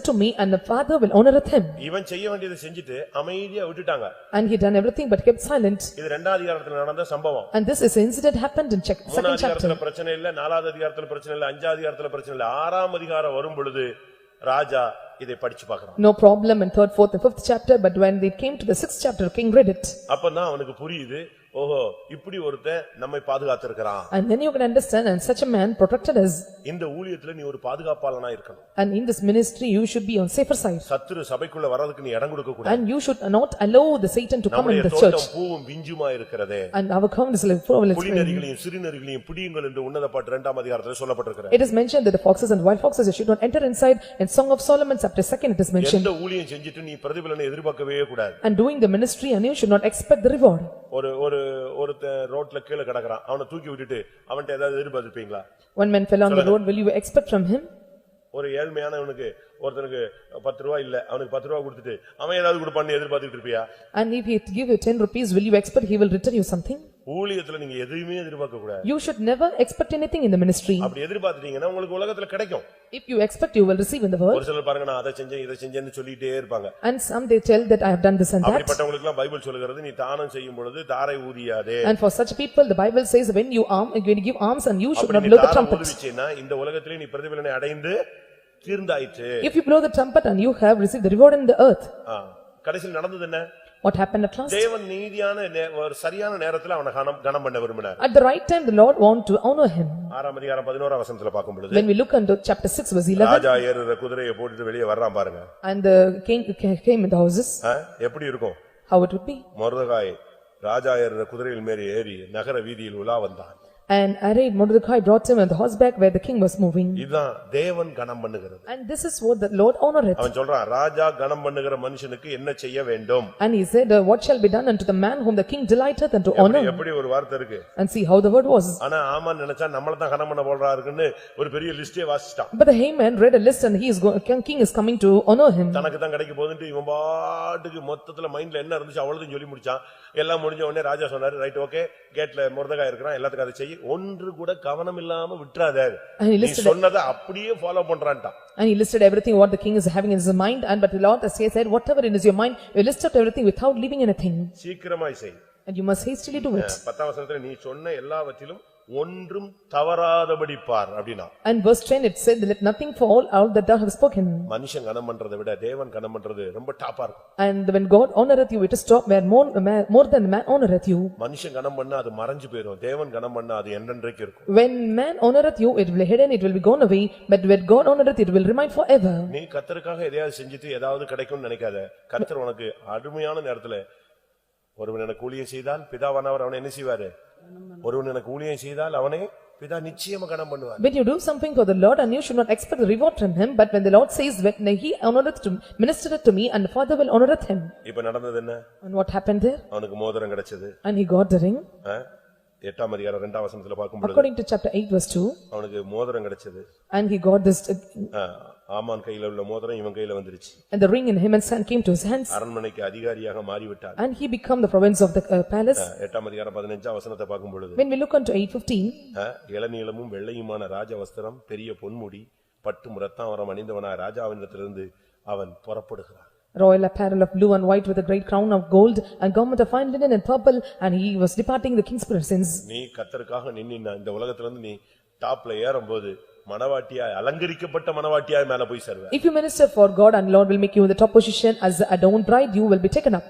to me and the Father will honor him. இவன் செய்ய வேண்டியதை செஞ்சுட்டு அமைதியா விட்டுட்டாங்க. And he done everything but kept silent. இது 2ஆம் அதிகாரத்துல நடந்த சம்பவம். And this is incident happened in second chapter. 3ஆம் அதிகாரத்துல பிரச்சனை இல்ல, 4ஆம் அதிகாரத்துல பிரச்சனை இல்ல, 5ஆம் அதிகாரத்துல பிரச்சனை இல்ல, 6ஆம் அதிகாரம் வரும் பொழுது ராஜா இதை படிச்சு பார்க்கறான். No problem in 3rd, 4th and 5th chapter but when they came to the 6th chapter king read it. அப்பதான் அவனுக்கு புரியுது ஓஹோ இப்படி ஒருத்தன் நம்மை பாதுகாத்திருக்கிறான். And then you can understand, and such a man protected us. இந்த ஊழியத்துல நீ ஒரு பாதுகாப்பாளனா இருக்கணும். And in this ministry you should be on safer side. சத்துரு சபைக்குள்ள வரதுக்கு நீ இடம் கொடுக்க கூடாது. And you should not allow the Satan to come in the church. நம்முடைய தோட்டம் பூவும் பிஞ்சுமா இருக்கிறதே. And our ground is like full of புலிநரிகளையும் சிறுநரிகளையும் பிடியுங்கள் என்று உன்னத பாட்டு 2ஆம் அதிகாரத்தில் சொல்லப்பட்டிருக்கிறது. It is mentioned that the foxes and wild foxes should not enter inside. In Song of Solomon chapter 2 it is mentioned. எந்த ஊழியம் செஞ்சிட்டு நீ பிரதிபலனை எதிர்பார்க்கவே கூடாது. And doing the ministry and you should not expect the reward. ஒருத்த ரோட்ல கீழ கிடக்குறான், அவனை தூக்கி விட்டுட்டு அவன்கிட்ட ஏதாவது எதிர்பார்த்திருப்பீங்களா? One man fell on the road, will you expect from him? ஒரு ஏழ்மையானவனுக்கு ஒருத்தனுக்கு 10 ரூபாய் இல்ல, அவனுக்கு 10 ரூபாய் கொடுத்துட்டு அவன் ஏதாவது கொடுப்பான்னு எதிர்பார்த்துட்டு இருப்பியா? And if he give you 10 rupees, will you expect he will return you something? ஊழியத்துல நீங்க எதுவுமே எதிர்பார்க்க கூடாது. You should never expect anything in the ministry. அப்படி எதிர்பார்த்தீங்கன்னா உங்களுக்கு உலகத்துல கிடைக்கும். If you expect, you will receive in the world. ஒரு சிலர் பாருங்க, நான் அதை செஞ்சேன் இதை செஞ்சேன்னு சொல்லிட்டே இருப்பாங்க. And some they tell that I have done this and that. அப்படிப்பட்டவங்களுக்கு எல்லாம் பைபிள் சொல்லுகிறது, நீ தானம் செய்யும் பொழுது தாரை ஊதியாதே. And for such people the Bible says when you give alms and you should not blow the trumpet. இந்த உலகத்திலே நீ பிரதிபலனை அடைந்து தீர்ந்தாயிற்று. If you blow the trumpet and you have received the reward in the earth. கடைசியில் நடந்தது என்ன? What happened at last? தேவன் நீதியான ஒரு சரியான நேரத்துல அவனை கனம் பண்ண விரும்பினார். At the right time the Lord want to honor him. 6ஆம் அதிகாரம் 11ஆம் வசனத்துல பார்க்கும் பொழுது, when we look into chapter 6 verse 11, ராஜா ஏறுற குதிரையை போட்டுட்டு வெளியே வர்றான் பாருங்க. And the king came in the houses. எப்படி இருக்கும்? How it would be? மொர்தெகாய் ராஜா ஏறுற குதிரையில் மேரி ஏறி நகர வீதியில் உலா வந்தான். And arrayed Mordecai brought him on the horseback where the king was moving. இதான் தேவன் கனம் பண்ணுகிறது. And this is what the Lord honoreth. அவன் சொல்றான், ராஜா கனம் பண்ணுகிற மனுஷனுக்கு என்ன செய்ய வேண்டும்? And he said, what shall be done unto the man whom the king delighteth and to honor? எப்படி ஒரு வார்த்தை இருக்கு. And see how the word was. ஆனா ஆமான் நினைச்சா நம்மள தான் கனம் பண்ண போறாருன்னு ஒரு பெரிய லிஸ்டே வாசிட்டான். But the Haman read a list and king is coming to honor him. தனக்கு தான் கிடைக்க போகுதுன்னு இவன் பாட்டுக்கு மொத்தத்துல மைண்ட்ல என்ன இருந்துச்சு அவ்வளவுதான் சொல்லி முடிச்சான். எல்லாம் முடிஞ்ச உடனே ராஜா சொன்னாரு, ரைட் ஓகே, கேட்ல மொர்தெகாய் இருக்கிறான், எல்லாத்துக்கும் அதை செய்ய, ஒன்று கூட கவனம் இல்லாம விட்டுறாத, நீ சொன்னதை அப்படியே follow பண்றான்டா. And he listed everything what the king is having in his mind, and but the Lord has said, whatever in your mind, you list out everything without leaving anything. சீக்கிரமாய் செய். And you must hastily do it. 10ஆம் வசனத்துல நீ சொன்ன எல்லாவற்றிலும் ஒன்றும் தவறாதபடி பார் அப்படினா. And verse 10 it said, let nothing fall out that thou have spoken. மனுஷன் கனம் பண்றதை விட தேவன் கனம் பண்றது ரொம்ப டாப்பா இருக்கும். And when God honoreth you, it is top where more than man honoreth you. மனுஷன் கனம் பண்ணா அது மறைஞ்சு போயிடும், தேவன் கனம் பண்ணா அது என்றென்றைக்கு இருக்கும். When man honoreth you, it will be hidden, it will be gone away, but when God honoreth, it will remain forever. நீ கர்த்தருக்காக எதையாவது செஞ்சிட்டு ஏதாவது கிடைக்கும்னு நினைக்காத. கர்த்தர் உனக்கு அருமையான நேரத்துல ஒருவன் எனக்கு ஊழியம் செய்தால் பிதாவானவர் அவனை என்ன செய்வாரு? ஒருவன் எனக்கு ஊழியம் செய்தால் அவனை பிதா நிச்சயமா கனம் பண்ணுவார். When you do something for the Lord and you should not expect the reward from him, but when the Lord says, when he honoreth to ministereth to me, and the Father will honoreth him. இப்ப நடந்தது என்ன? And what happened there? அவனுக்கு மோதிரம் கிடைச்சது. And he got the ring. 8ஆம் அதிகாரம் 2ஆம் வசனத்துல பார்க்கும்போது, according to chapter 8 verse 2, அவனுக்கு மோதிரம் கிடைச்சது. And he got this ஆமான் கையில உள்ள மோதிரம் இவன் கையில வந்துருச்சு. And the ring in Haman's hand came to his hands. அரண்மனைக்கு அதிகாரியாக மாறிவிட்டான். And he became the province of the palace. 8ஆம் அதிகாரம் 15ஆம் வசனத்தை பார்க்கும்போது, when we look unto 8:15, இளநீலமும் வெள்ளையுமான ராஜவஸ்திரம், பெரிய பொன்முடி, பட்டு முரத்தாவரம் அணிந்தவனாய் ராஜாவினிடத்திலிருந்து அவன் புறப்படுகிறான். Royal apparel of blue and white with a great crown of gold and garment of fine linen and purple, and he was departing the king's presence. நீ கர்த்தருக்காக நின்னா இந்த உலகத்துல இருந்து நீ டாப்ல ஏறும்போது மனவாட்டியாய் அலங்கரிக்கப்பட்ட மனவாட்டியாய் மேல போய் சேருவ. If you minister for God and Lord will make you in the top position as the adorned bride, you will be taken up.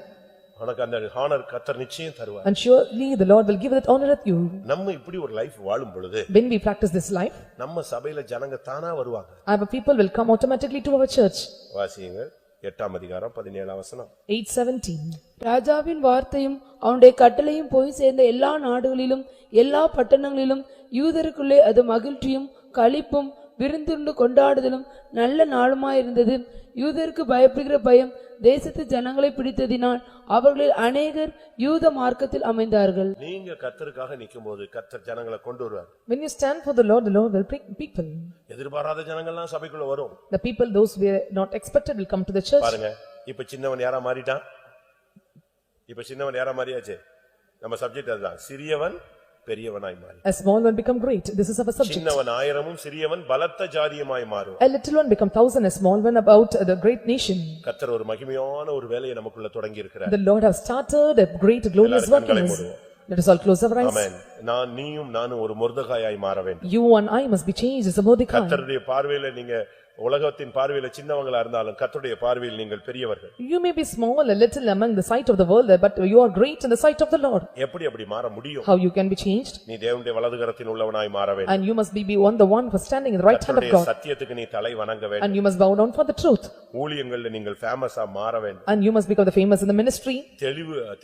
உனக்கு அந்த honor கர்த்தர் நிச்சயம் தருவார். And surely the Lord will give that honor at you. நம்ம இப்படி ஒரு life வாழும் பொழுது, when we practice this life, நம்ம சபையில ஜனங்க தானா வருவாங்க. Our people will come automatically to our church. வாசிங்க 8ஆம் அதிகாரம் 17ஆம் வசனம். 8:17. ராஜாவின் வார்த்தையும் அவனுடைய கட்டளையும் போய் சேர்ந்த எல்லா நாடுகளிலும் எல்லா பட்டணங்களிலும் யூதருக்குள்ளே அது மகிழ்ச்சியும் களிப்பும் விருந்துண்டு கொண்டாடுதலும் நல்ல நாளுமாயிருந்தது. யூதருக்கு பயப்படுகிற பயம் தேசத்து ஜனங்களை பிடித்ததினால் அவர்களில் அநேகர் யூத மார்க்கத்தில் அமைந்தார்கள். நீங்க கர்த்தருக்காக நிக்கும்போது கர்த்தர் ஜனங்களை கொண்டு வருவார். When you stand for the Lord will bring people. எதிர்பாராத ஜனங்கள்லாம் சபைக்குள்ள வரும். The people those were not expected will come to the church. பாருங்க, இப்ப சின்னவன் யாரா மாறிட்டான்? இப்ப சின்னவன் யாரா மாறியாச்சு? நம்ம சப்ஜெக்ட் அதுதான், சிறியவன் பெரியவனாய் மாறி. A small one become great. This is our subject. சின்னவன் ஆயிரமும் சிறியவன் பலத்த ஜாதியுமாய் மாறும். A little one become 1,000, a small one about the great nation. கர்த்தர் ஒரு மகிமையான ஒரு வேலையை நமக்குள்ள தொடங்கி இருக்கிறார். The Lord has started a great glorious work in us. Let us all close our eyes. Amen. நீயும் நானும் ஒரு மொர்தெகாயாய் மாற வேண்டும். You and I must be changed as a Mordecai. கர்த்தருடைய பார்வையில நீங்க உலகத்தின் பார்வையில சின்னவங்களா இருந்தாலும் கர்த்தருடைய பார்வையில் நீங்கள் பெரியவர்கள். You may be small, a little among the sight of the world, but you are great in the sight of the Lord. எப்படி அப்படி மாற முடியும்? How you can be changed? நீ தேவனுடைய வலதுகரத்தில் உள்ளவனாய் மாற வேண்டும். And you must be the one for standing in the right hand of God. சத்தியத்துக்கு நீ தலை வணங்க வேண்டும். And you must bow down for the truth. ஊழியங்களில் நீங்கள் ஃபேமஸா மாற வேண்டும். And you must become the famous in the ministry.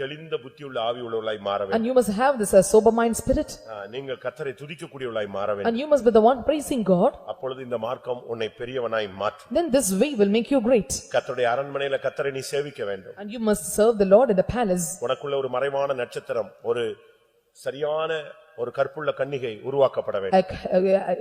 தெளிந்த புத்தியுள்ள ஆவி உள்ளவளாய் மாற வேண்டும். And you must have this sober mind spirit. நீங்கள் கர்த்தரை துதிக்கக்கூடியவளாய் மாற வேண்டும். And you must be the one praising God. அப்பொழுது இந்த மார்க்கம் உன்னை பெரியவனாய் மாற்றும். Then this way will make you great. கர்த்தருடைய அரண்மனையில கர்த்தரை நீ சேவிக்க வேண்டும். And you must serve the Lord in the palace. உனக்குள்ள ஒரு மறைவான நட்சத்திரம், ஒரு சரியான ஒரு கற்புள்ள கன்னிகை உருவாக்கப்பட வேண்டும்.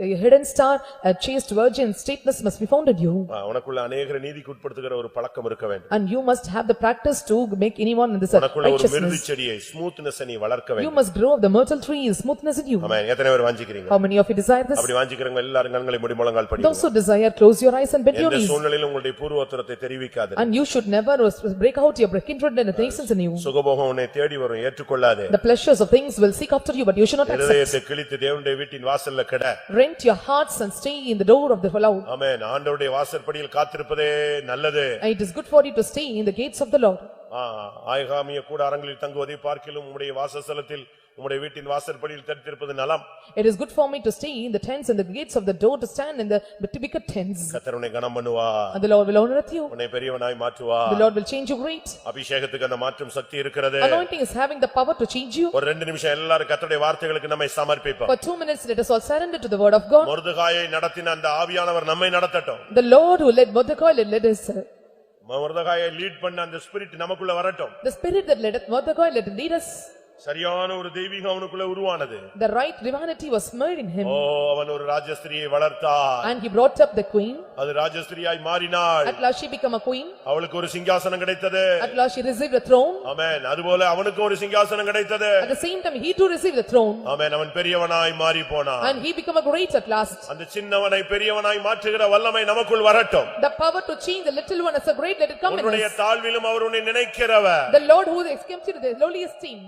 A hidden star, a chaste virgin, stateless must be found in you. உனக்குள்ள अनेகரை நீதிக்கு உட்படுத்துகிற ஒரு பழக்கம் இருக்க வேண்டும். And you must have the practice to make anyone in this உனக்குள்ள ஒரு மிருது righteousness. செடியை ஸ்மூத்னஸ் நீ வளர்க்க வேண்டும். You must grow up the myrtle tree, smoothness in you. ஆமென். எத்தனை பேர் வாஞ்சிக்கிறீங்க? How many of you desire this? அப்படி வாஞ்சிக்கிறவங்க எல்லாரும் கண்களை மூடி முழங்கால் படிங்க. Those who desire, close your eyes and bend your இந்த knees. சூழ்நிலையில உங்களுடைய பூர்வோத்தரத்தை தெரிவிக்காதே. And you should never break out your kindred and the nations in you. சுகபோகம் உன்னை தேடி வரும், ஏற்றுக்கொள்ளாதே. The pleasures of things will seek after you, but you should not accept. இதயத்தை கிழித்து தேவனுடைய வீட்டின் வாசல்ல கிட. Rent your hearts and stay in the door of the Lord. ஆமென். ஆண்டவருடைய வாசற்படியில் காத்திருப்பதே நல்லது. It is good for you to stay in the gates of the Lord. ஆயகாமிய கூடாரங்களில் தங்குவதை பார்க்கிலும் உம்முடைய வாசஸ்தலத்தில் உம்முடைய வீட்டின் வாசற்படியில் தரித்திருப்பது நலம். It is good for me to stay in the tents and the gates of the door, to stand in the typical tents. கர்த்தர் உன்னை கனம் பண்ணுவார். And the Lord will honor you. உன்னை பெரியவனாய் மாற்றுவார். The Lord will change you great. அபிஷேகத்துக்கு அந்த மாற்றும் சக்தி இருக்கிறது. Anointing is having the power to change you. ஒரு 2 நிமிஷம் எல்லாரும் கர்த்தருடைய வார்த்தைகளுக்கு நம்மை சமர்ப்பிப்போம். For 2 minutes let us all surrender to the word of God. மொர்தெகாயை நடத்தின அந்த ஆவியானவர் நம்மை நடத்தட்டும். The Lord who led Mordecai led us. மொர்தெகாயை லீட் பண்ண அந்த ஸ்பிரிட் நமக்குள்ள வரட்டும். The spirit that led Mordecai let it lead us. சரியான ஒரு தெய்வீகம் அவனுக்குள்ள உருவானது. The right divinity was made in him. அவன் ஒரு ராஜஸ்திரியை வளர்த்தான். And he brought up the queen. அது ராஜஸ்திரியாய் மாறினாள். At last she became a queen. அவளுக்கு ஒரு சிங்காசனம் கிடைத்தது. At last she received a throne. ஆமென். அதுபோல அவனுக்கு ஒரு சிங்காசனம் கிடைத்தது. At the same time he too received the throne. ஆமென். அவன் பெரியவனாய் மாறி போனான். And he became a great at last. அந்த சின்னவனை பெரியவனாய் மாற்றுகிற வல்லமை நமக்குள் வரட்டும். The power to change the little one as a great, let it come in உன்னுடைய us. தாழ்விலும் அவர் உன்னை நினைக்கிறவர். The Lord who is kept in the lowliest esteem.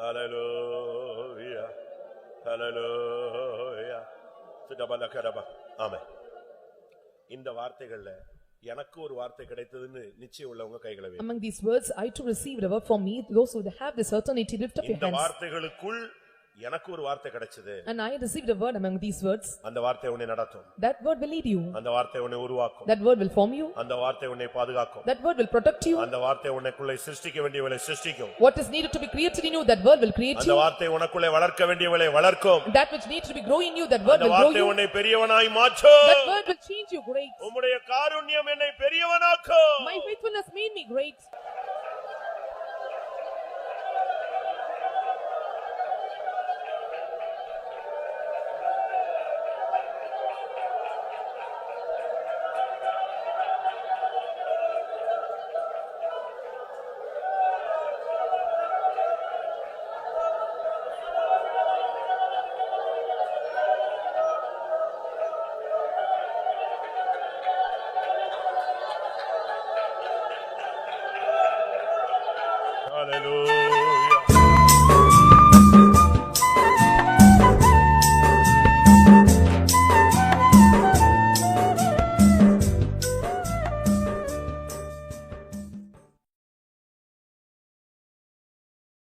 Hallelujah. Hallelujah. சுடபலகரப. ஆமென். இந்த வார்த்தைகள்ல எனக்கு ஒரு வார்த்தை கிடைத்ததுன்னு நிச்சயம் உள்ளவங்க கைகளை வைங்க. Among these words I too received a word from me. Those who have the certainty, lift up your இந்த hands. வார்த்தைகளுக்குள் எனக்கு ஒரு வார்த்தை கிடைச்சது. And I received a word among these words. அந்த வார்த்தை உன்னை நடத்தும். That word will lead you. அந்த வார்த்தை உன்னை உருவாக்கும். That word will form you. அந்த வார்த்தை உன்னை பாதுகாக்கும். That word will protect you. அந்த வார்த்தை உனக்குள்ளே சிருஷ்டிக்க வேண்டியவளை சிருஷ்டிக்கும். What is needed to be created in you, that word will create அந்த you. வார்த்தை உனக்குள்ளே வளர்க்க வேண்டியவளை வளர்க்கும். That which needs to be growing in you, that word அந்த will grow வார்த்தை you. உன்னை பெரியவனாய் மாற்றும். That word will change you great. உம்முடைய காருண்யம் என்னை பெரியவனாக்கும். My faithfulness made me great. Hallelujah.